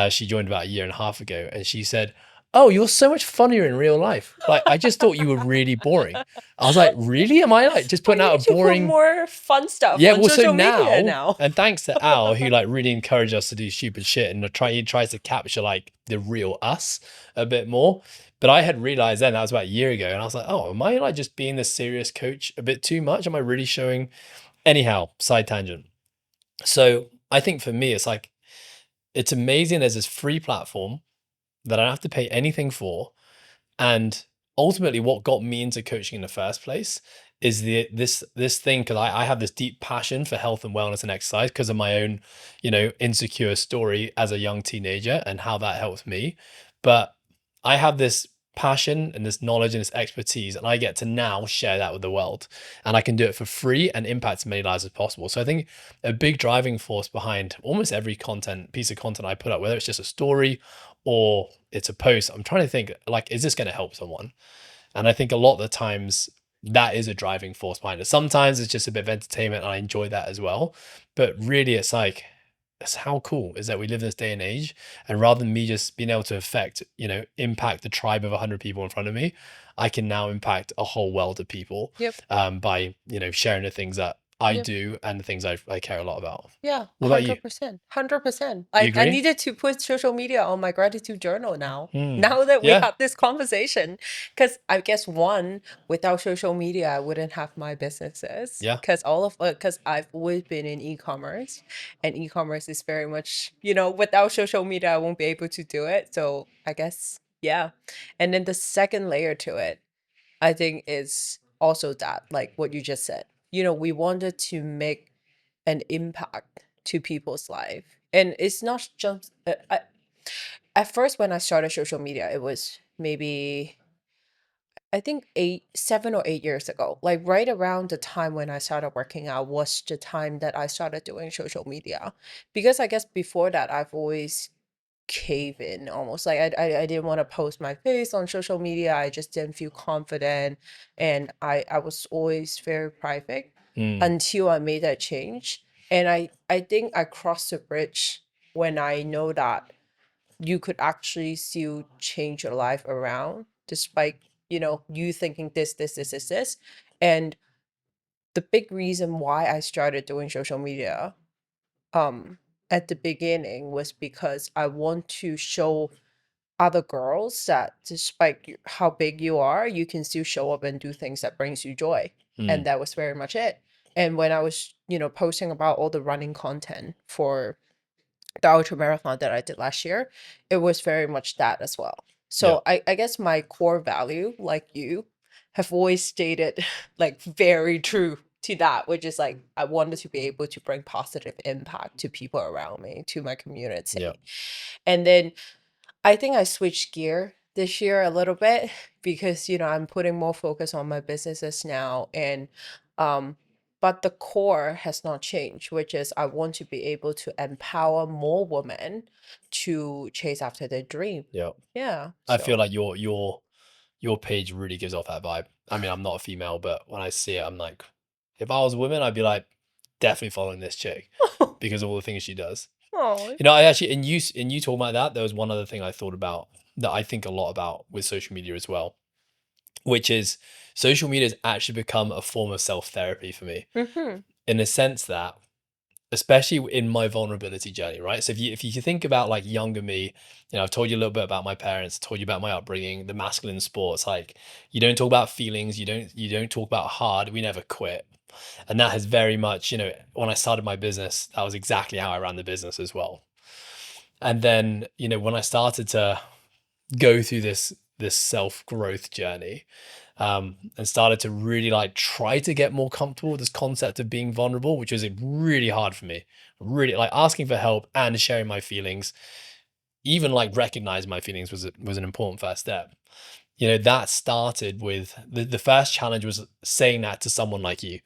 She joined about a year and a half ago, and she said, "Oh, you're so much funnier in real life. Like, I just thought you were really boring." I was like, "Really? Am I like just I putting out need a to put boring?" more fun stuff Yeah, on well, so social media now, now. and thanks to Al, who like really encouraged us to do stupid shit, and he tries to capture like the real us a bit more. But I had realized then that was about a year ago, and I was like, oh, am I like just being this serious coach a bit too much? Am I really showing? Anyhow, side tangent. So I think for me, it's like it's amazing. There's this free platform that I don't have to pay anything for, and ultimately, what got me into coaching in the first place is this thing, because I have this deep passion for health and wellness and exercise because of my own, insecure story as a young teenager and how that helped me. But I have this passion and this knowledge and this expertise, and I get to now share that with the world, and I can do it for free and impact as many lives as possible. So I think a big driving force behind almost every piece of content I put up, whether it's just a story or it's a post, I'm trying to think like, is this going to help someone? And I think a lot of the times that is a driving force behind it. Sometimes it's just a bit of entertainment, and I enjoy that as well. But really, it's like, it's how cool is that we live in this day and age, and rather than me just being able to impact the tribe of 100 people in front of me, I can now impact a whole world of people, Yep. by sharing the things that I Yep. do and the things I care a lot about. Yeah, What about you? 100%. 100%. You I agree? needed to put social media on my gratitude journal now. Hmm. Now that we Yeah. had this conversation, because I guess one, without social media, I wouldn't have my businesses. Yeah. Because I've always been in e-commerce, and e-commerce is very much, without social media, I won't be able to do it. So I guess, yeah. And then the second layer to it, I think is also that, like what you just said. We wanted to make an impact to people's life. And it's not just at first when I started social media, it was maybe I think 7 or 8 years ago, like right around the time when I started working out was the time that I started doing social media. Because I guess before that, I've always cave in almost like I didn't want to post my face on social media. I just didn't feel confident, and I was always very private Mm, until I made that change. And I think I crossed the bridge when I know that you could actually still change your life around despite, you thinking this. And the big reason why I started doing social media um at the beginning was because I want to show other girls that despite how big you are, you can still show up and do things that brings you joy. mm, And that was very much it. And when I was, posting about all the running content for the ultra marathon that I did last year, it was very much that as well. yeah, So I guess my core value, like you, have always stated like very true to that, which is like I wanted to be able to bring positive impact to people around me, to my yeah, community. And then I think I switched gear this year a little bit because, I'm putting more focus on my businesses now, and um but the core has not changed, which is I want to be able to empower more women to chase after their dream. yeah. Yeah. I feel So, like your page really gives off that vibe. I mean, I'm not a female, but when I see it, I'm like, if I was a woman, I'd be like, definitely following this chick because of all the things she does. oh, You know, I actually, in you talking about that, there was one other thing I thought about that I think a lot about with social media as well, which is social media has actually become a form of self therapy for me mm-hmm, in the sense that especially in my vulnerability journey, right? So if you think about like younger me, I've told you a little bit about my parents, told you about my upbringing, the masculine sports. Like you don't talk about feelings, you don't talk about hard. We never quit, and that has very much, when I started my business, that was exactly how I ran the business as well. And then when I started to go through this self growth journey, and started to really like try to get more comfortable with this concept of being vulnerable, which was really hard for me. Really like asking for help and sharing my feelings, even like recognizing my feelings was an important first step. That started with the first challenge was saying that to someone like you.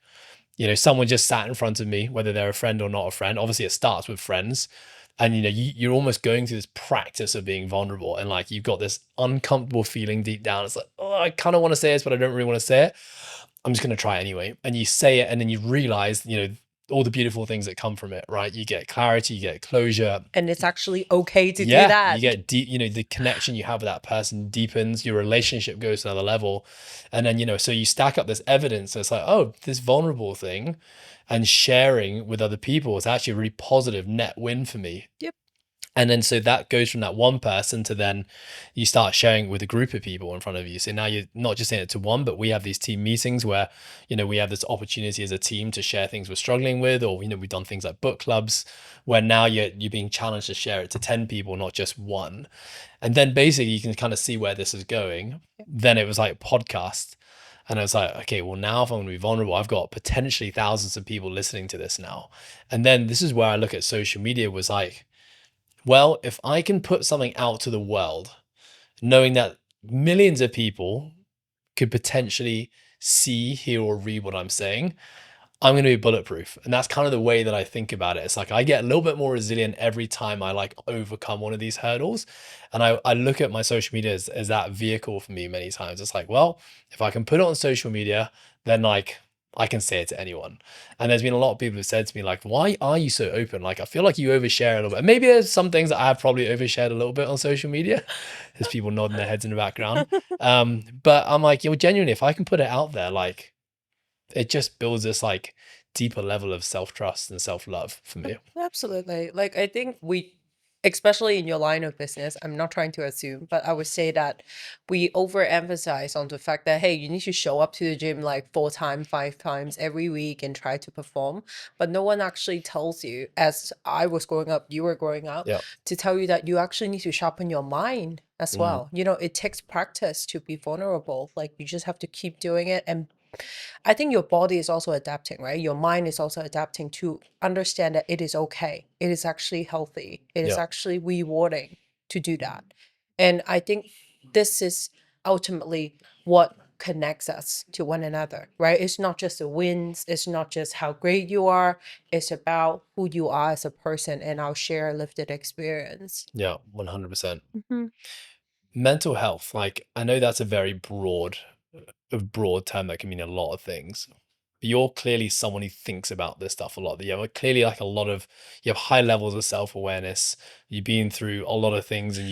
Someone just sat in front of me, whether they're a friend or not a friend. Obviously, it starts with friends. And you're almost going through this practice of being vulnerable, and like you've got this uncomfortable feeling deep down. It's like, oh, I kind of want to say this, but I don't really want to say it. I'm just going to try it anyway. And you say it, and then you realize, all the beautiful things that come from it, right? You get clarity, you get closure. and it's actually okay to do Yeah, you that. get deep, the connection you have with that person deepens, your relationship goes to another level. And then, so you stack up this evidence. So it's like, oh, this vulnerable thing and sharing with other people is actually a really positive net win for me. Yep. And then so that goes from that one person to then you start sharing with a group of people in front of you. So now you're not just saying it to one, but we have these team meetings where, we have this opportunity as a team to share things we're struggling with, or, we've done things like book clubs where now you're being challenged to share it to 10 people, not just one. And then basically you can kind of see where this is going. Then it was like podcast. And I was like, okay, well, now if I'm going to be vulnerable, I've got potentially thousands of people listening to this now. And then this is where I look at social media was like, well, if I can put something out to the world, knowing that millions of people could potentially see, hear, or read what I'm saying, I'm going to be bulletproof. And that's kind of the way that I think about it. It's like I get a little bit more resilient every time I like overcome one of these hurdles. And I look at my social media as that vehicle for me many times. It's like, well, if I can put it on social media, then like I can say it to anyone. And there's been a lot of people who said to me, like, why are you so open? Like, I feel like you overshare a little bit. And maybe there's some things that I have probably overshared a little bit on social media. There's people nodding their heads in the background. But I'm like, genuinely, if I can put it out there, like it just builds this like deeper level of self-trust and self-love for me. Absolutely. Like, I think especially in your line of business, I'm not trying to assume, but I would say that we overemphasize on the fact that, hey, you need to show up to the gym like 4 times, 5 times every week and try to perform. But no one actually tells you, as I was growing up, you were growing up, Yeah. to tell you that you actually need to sharpen your mind as Mm, well. It takes practice to be vulnerable. Like, you just have to keep doing it, and I think your body is also adapting, right? Your mind is also adapting to understand that it is okay. It is actually healthy. It is yeah. actually rewarding to do that. And I think this is ultimately what connects us to one another, right? It's not just the wins, it's not just how great you are, it's about who you are as a person and our shared lived experience. Yeah, 100%. Mhm. Mental health, like I know that's a very broad term that can mean a lot of things. But you're clearly someone who thinks about this stuff a lot. You have clearly like a lot of you have high levels of self-awareness. You've been through a lot of things and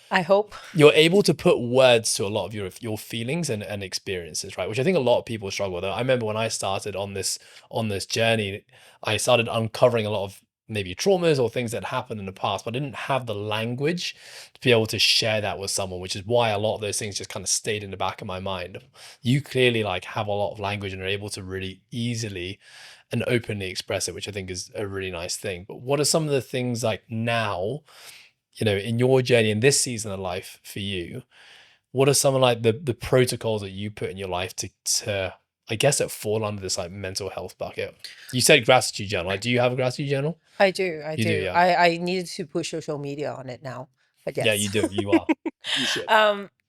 I hope. you're able to put words to a lot of your feelings and experiences, right? Which I think a lot of people struggle with. I remember when I started on this journey, I started uncovering a lot of maybe traumas or things that happened in the past, but I didn't have the language to be able to share that with someone, which is why a lot of those things just kind of stayed in the back of my mind. You clearly like have a lot of language and are able to really easily and openly express it, which I think is a really nice thing. But what are some of the things like now, in your journey in this season of life for you, what are some of like the protocols that you put in your life to I guess that fall under this like mental health bucket? You said gratitude journal. Like, do you have a gratitude journal? I do, I You do, do. yeah. I needed to put social media on it now, but Yeah, you yes. do. You are. You should.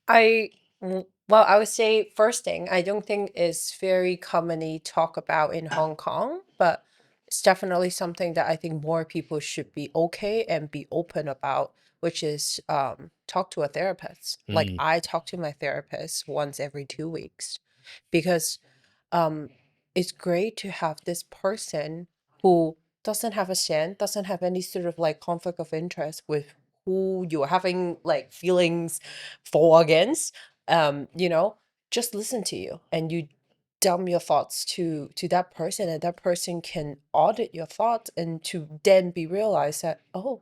I well, I would say first thing, I don't think is very commonly talked about in Hong Kong, but it's definitely something that I think more people should be okay and be open about, which is talk to a therapist. Like Mm, I talk to my therapist once every 2 weeks because um, it's great to have this person who doesn't have a stand, doesn't have any sort of like conflict of interest with who you're having like feelings for against. You know, just listen to you and you dump your thoughts to that person and that person can audit your thoughts and to then be realized that, oh,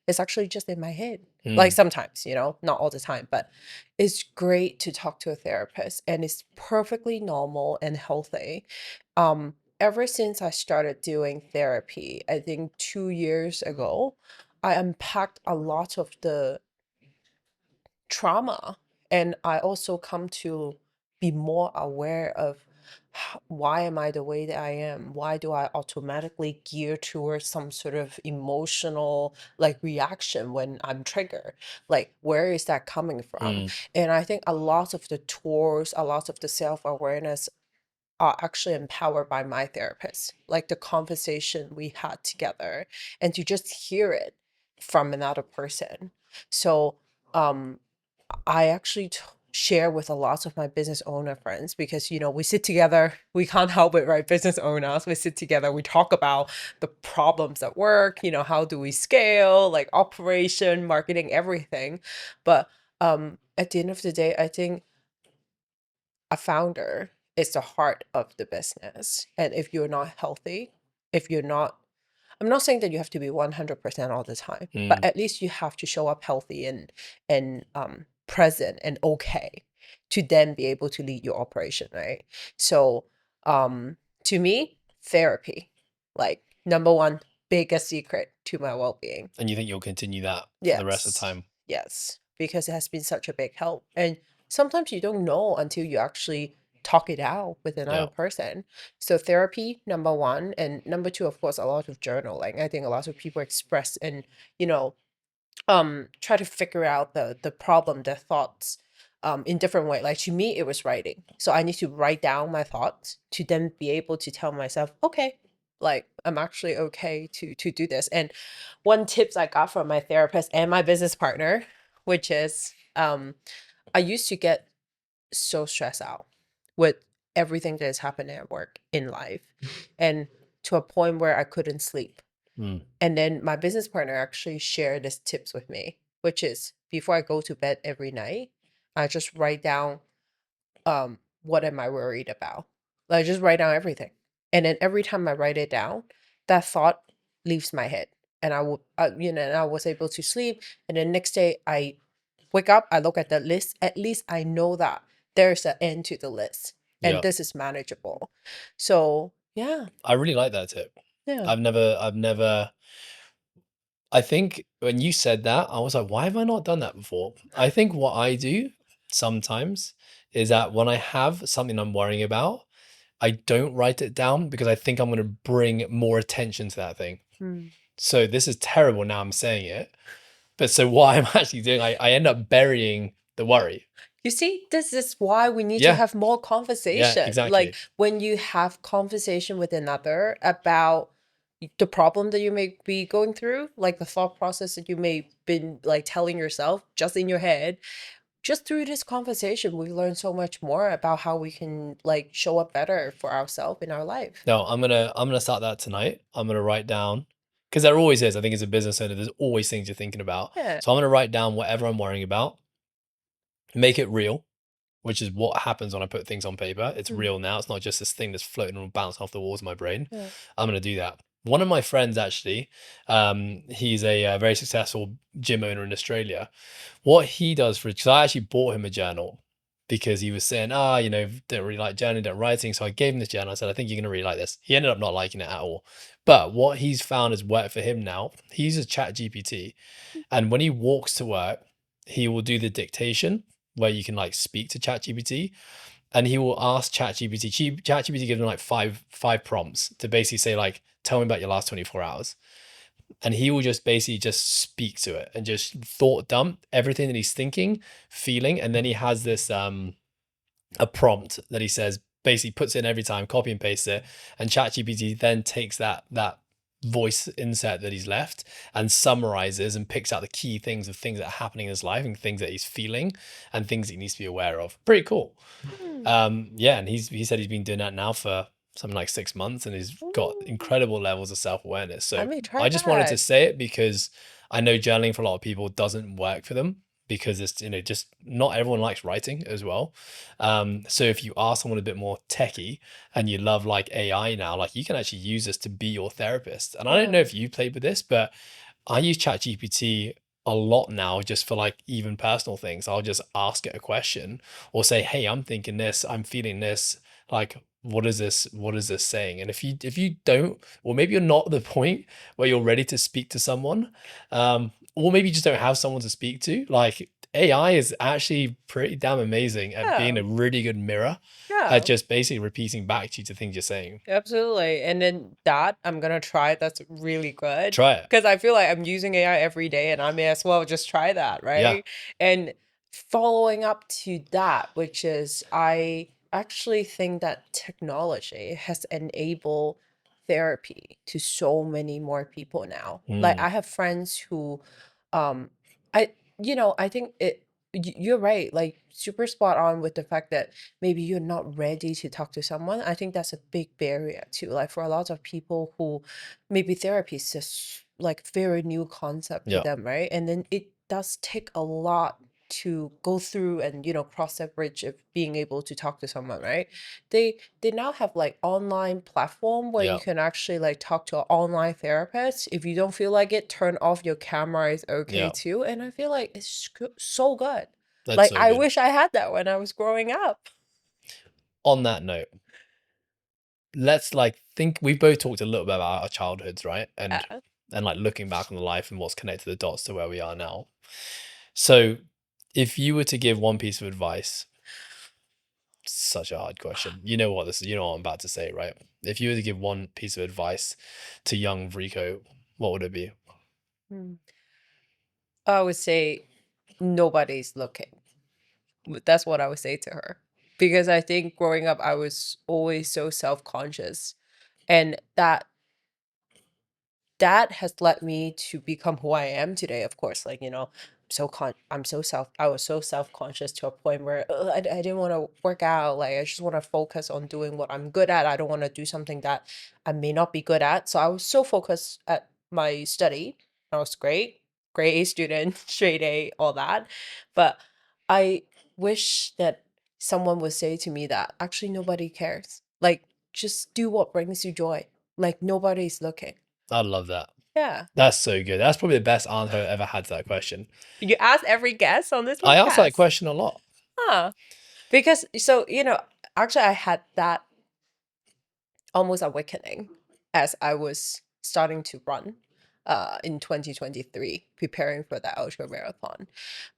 it's actually just in my head. Like mm. sometimes, not all the time, but it's great to talk to a therapist and it's perfectly normal and healthy. Ever since I started doing therapy, I think 2 years ago, I unpacked a lot of the trauma. And I also come to be more aware of why am I the way that I am? Why do I automatically gear towards some sort of emotional like reaction when I'm triggered? Like, where is that coming from? Mm. And I think a lot of the tools, a lot of the self-awareness are actually empowered by my therapist, like the conversation we had together, and to just hear it from another person. So, um, I actually share with a lot of my business owner friends because we sit together, we can't help it, right? Business owners, we sit together, we talk about the problems at work, how do we scale, like operation, marketing, everything. But at the end of the day, I think a founder is the heart of the business. And if you're not healthy, if you're not, I'm not saying that you have to be 100% all the time, but Mm. at least you have to show up healthy and present and okay to then be able to lead your operation, right? So, um, to me, therapy, like number one biggest secret to my well-being. And you think you'll continue that for the rest of the Yes, time? yes, because it has been such a big help. And sometimes you don't know until you actually talk it out with another Yeah. person. So therapy, number one, and number two, of course, a lot of journaling. I think a lot of people express and you know try to figure out the problem, their thoughts in different way. Like to me, it was writing. So I need to write down my thoughts to then be able to tell myself, okay, like I'm actually okay to do this. And one tips I got from my therapist and my business partner, which is I used to get so stressed out with everything that is happening at work in life and to a point where I couldn't sleep. Mm. And then my business partner actually shared this tips with me, which is before I go to bed every night, I just write down what am I worried about? Like just write down everything. And then every time I write it down, that thought leaves my head. And and I was able to sleep. And then next day I wake up, I look at the list. At least I know that there's an end to the list and Yeah. this is manageable. So yeah, I really like that tip. yeah. I've never I think when you said that, I was like, why have I not done that before? I think what I do sometimes is that when I have something I'm worrying about, I don't write it down because I think I'm going to bring more attention to that thing. Mm. So this is terrible now I'm saying it. But so what I'm actually doing, I end up burying the worry. You see, this is why we need to Yeah, have more yeah, conversation. Like exactly. when you have conversation with another about the problem that you may be going through, like the thought process that you may been like telling yourself just in your head, just through this conversation, we learn so much more about how we can like show up better for ourselves in our life. No, I'm gonna start that tonight. I'm gonna write down because there always is. I think as a business owner, there's always things you're thinking about. Yeah. So I'm gonna write down whatever I'm worrying about, make it real, which is what happens when I put things on paper. It's Mm, real now. It's not just this thing that's floating and bouncing off the walls of my brain. yeah. I'm gonna do that. One of my friends actually, he's a, very successful gym owner in Australia. What he does for, because I actually bought him a journal because he was saying, don't really like journaling, don't writing. So I gave him this journal. I said, I think you're gonna really like this. He ended up not liking it at all. But what he's found has worked for him now. He uses Chat GPT, and when he walks to work, he will do the dictation where you can like speak to ChatGPT, and he will ask ChatGPT. ChatGPT gives him like five prompts to basically say like, tell me about your last 24 hours. And he will just basically just speak to it and just thought dump everything that he's thinking, feeling. And then he has this a prompt that he says, basically puts in every time, copy and paste it, and ChatGPT then takes that voice insert that he's left and summarizes and picks out the key things that are happening in his life and things that he's feeling and things that he needs to be aware of. Pretty cool. Mm. Yeah, and he said he's been doing that now for something like 6 months, and he's got Ooh, incredible levels of self-awareness. I So may try I just wanted to that. say it because I know journaling for a lot of people doesn't work for them because it's, just not everyone likes writing as well. So if you are someone a bit more techie and you love like AI now, like you can actually use this to be your therapist. And I don't know Yeah. if you played with this, but I use ChatGPT a lot now just for like even personal things. I'll just ask it a question or say, "Hey, I'm thinking this, I'm feeling this. Like, what is this? What is this saying?" And if you don't, or maybe you're not at the point where you're ready to speak to someone, or maybe you just don't have someone to speak to, like AI is actually pretty damn amazing at being Yeah. a really good mirror at Yeah. just basically repeating back to you the things you're saying. Absolutely. And then that I'm gonna try. That's really good Try it. because I feel like I'm using AI every day and I may as well just try that, Yeah. right? And following up to that, which is I actually think that technology has enabled therapy to so many more people now. Like Mm, I have friends who um I I think you're right, like super spot on with the fact that maybe you're not ready to talk to someone. I think that's a big barrier too. Like for a lot of people who maybe therapy is just like very new concept to yeah. them, right? And then it does take a lot to go through and cross that bridge of being able to talk to someone, right? They now have like online platform where you Yeah. can actually like talk to an online therapist. If you don't feel like it, turn off your camera is okay Yeah. too. And I feel like it's so good. That's Like so I good. wish I had that when I was growing up. On that note, let's like think we've both talked a little bit about our childhoods, right? Yeah. And like looking back on the life and what's connected the dots to where we are now. So if you were to give one piece of advice, such a hard question. You know what this is, you know what I'm about to say, right? If you were to give one piece of advice to young Vrico, what would it be? Hmm. I would say nobody's looking. That's what I would say to her. Because I think growing up, I was always so self-conscious. And that has led me to become who I am today. Of course, like, I was so self-conscious to a point where I didn't want to work out. Like, I just want to focus on doing what I'm good at. I don't want to do something that I may not be good at. So I was so focused at my study. I was great, grade A student, straight A, all that. But I wish that someone would say to me that actually nobody cares. Like, just do what brings you joy. Like, nobody's looking. I love that. Yeah. That's so good. That's probably the best answer I've ever had to that question. You ask every guest on this I ask that podcast. question a lot. Huh. Because actually I had that almost awakening as I was starting to run in 2023, preparing for the ultra marathon.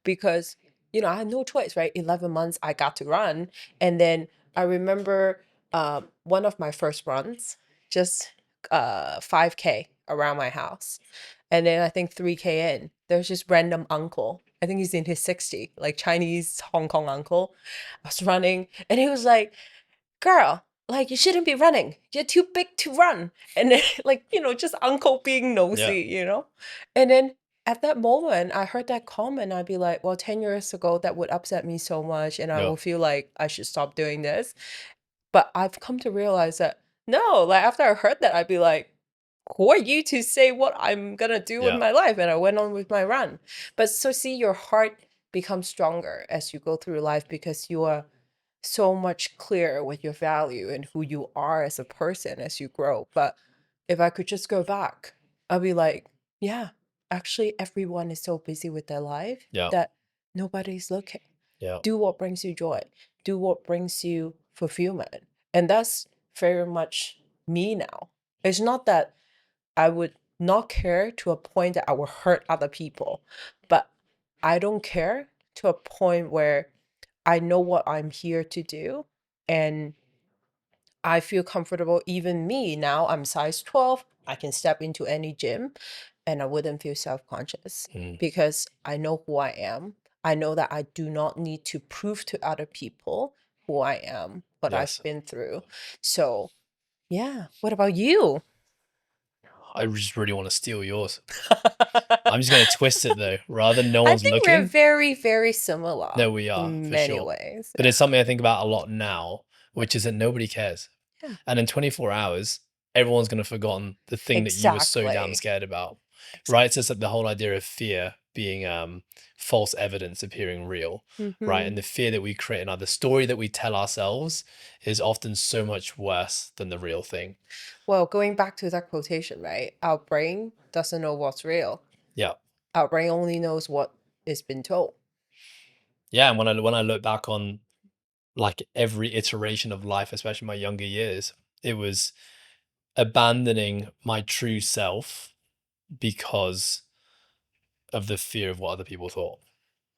Because, I had no choice, right? 11 months I got to run. And then I remember one of my first runs, just 5K around my house. And then I think 3K in, there's this random uncle. I think he's in his 60s, like Chinese Hong Kong uncle. I was running and he was like, girl, like you shouldn't be running. You're too big to run. And then like, just uncle being Yeah. nosy. And then at that moment, I heard that comment. I'd be like, well, 10 years ago, that would upset me so much. And I Yeah. will feel like I should stop doing this. But I've come to realize that no, like after I heard that, I'd be like, who are you to say what I'm gonna do with Yeah. my life? And I went on with my run. But so see, your heart becomes stronger as you go through life because you are so much clearer with your value and who you are as a person as you grow. But if I could just go back, I'd be like, yeah, actually, everyone is so busy with their life Yeah. that nobody's looking. Yeah. Do what brings you joy, do what brings you fulfillment. And that's very much me now. It's not that I would not care to a point that I will hurt other people, but I don't care to a point where I know what I'm here to do and I feel comfortable. Even me now, I'm size 12. I can step into any gym and I wouldn't feel self-conscious Mm. because I know who I am. I know that I do not need to prove to other people who I am, what I've Yes. been through. So, yeah. What about you? I just really want to steal yours. I'm just going to twist it though, rather than no I one's think we're looking. very, very similar No, we are in for many sure. ways. But Yeah. it's something I think about a lot now, which is that nobody cares. Yeah. And in 24 hours, everyone's going to have forgotten the thing that you were so damn Exactly. scared about, Exactly. right? So it's like the whole idea of fear being false evidence appearing real, right? Mm-hmm. And the fear that we create in the story that we tell ourselves is often so much worse than the real thing. Well, going back to that quotation, right? Our brain doesn't know what's real. Yeah. Our brain only knows what is been told. Yeah. And when I look back on like every iteration of life, especially my younger years, it was abandoning my true self because of the fear of what other people thought.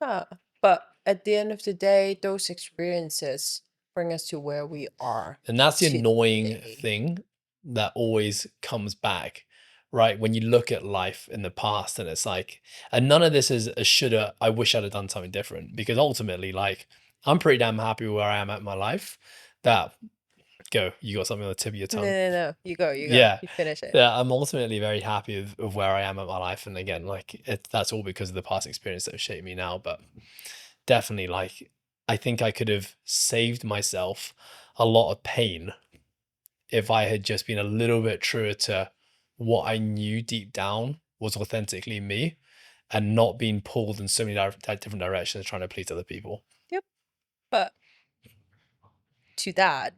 Yeah. But at the end of the day, those experiences bring us to where we are And that's the annoying today. thing that always comes back, right? When you look at life in the past and it's like, and none of this is a shoulda, I wish I'd have done something different because ultimately, like, I'm pretty damn happy where I am at in my life. That go, you got something on the tip of your No, tongue. no, no. You go, you go. Yeah. You finish it. Yeah, I'm ultimately very happy of where I am at my life. And again, like that's all because of the past experience that have shaped me now. But definitely, like, I think I could have saved myself a lot of pain if I had just been a little bit truer to what I knew deep down was authentically me and not being pulled in so many different directions trying to please other people. Yep. But to that,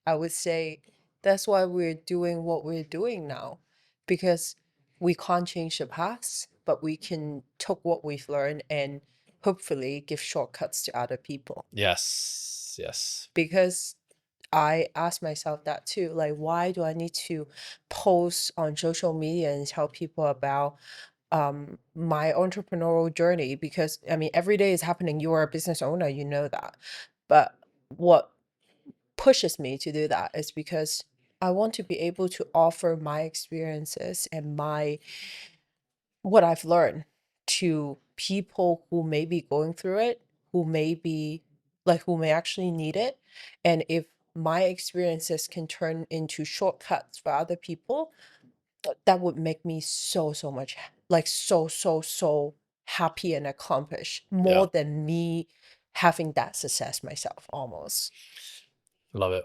I would say that's why we're doing what we're doing now. Because we can't change the past, but we can take what we've learned and hopefully give shortcuts to other people. Yes. Yes. Because I ask myself that too. Like, why do I need to post on social media and tell people about my entrepreneurial journey? Because I mean, every day is happening. You are a business owner, you know that. But what pushes me to do that is because I want to be able to offer my experiences and my what I've learned to people who may be going through it, who may be like who may actually need it. And if my experiences can turn into shortcuts for other people, that would make me so much like so happy and accomplished Yeah. more than me having that success myself almost. Love it.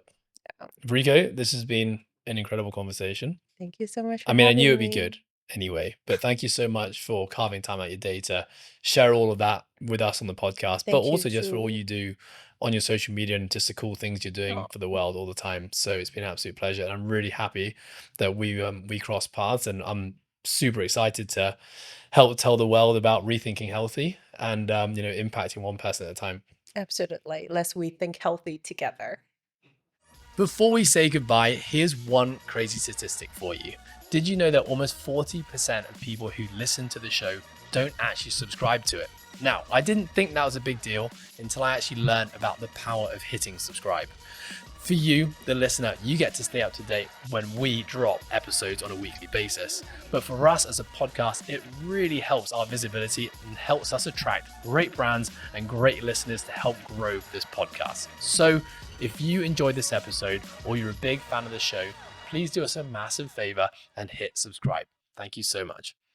Yeah. Vriko, this has been an incredible conversation. Thank you so much I for mean, I knew having it'd be me. good anyway, but thank you so much for carving time out your day to share all of that with us on the podcast, but Thank you also just for all too. you do on your social media and just the cool things you're doing Oh, for the world all the time. So it's been an absolute pleasure. And I'm really happy that we crossed paths and I'm super excited to help tell the world about rethinking healthy and impacting one person at a time. absolutely. Let's we think healthy together. Before we say goodbye, here's one crazy statistic for you. Did you know that almost 40% of people who listen to the show don't actually subscribe to it? Now, I didn't think that was a big deal until I actually learned about the power of hitting subscribe. For you, the listener, you get to stay up to date when we drop episodes on a weekly basis. But for us as a podcast, it really helps our visibility and helps us attract great brands and great listeners to help grow this podcast. So if you enjoyed this episode or you're a big fan of the show, please do us a massive favor and hit subscribe. Thank you so much.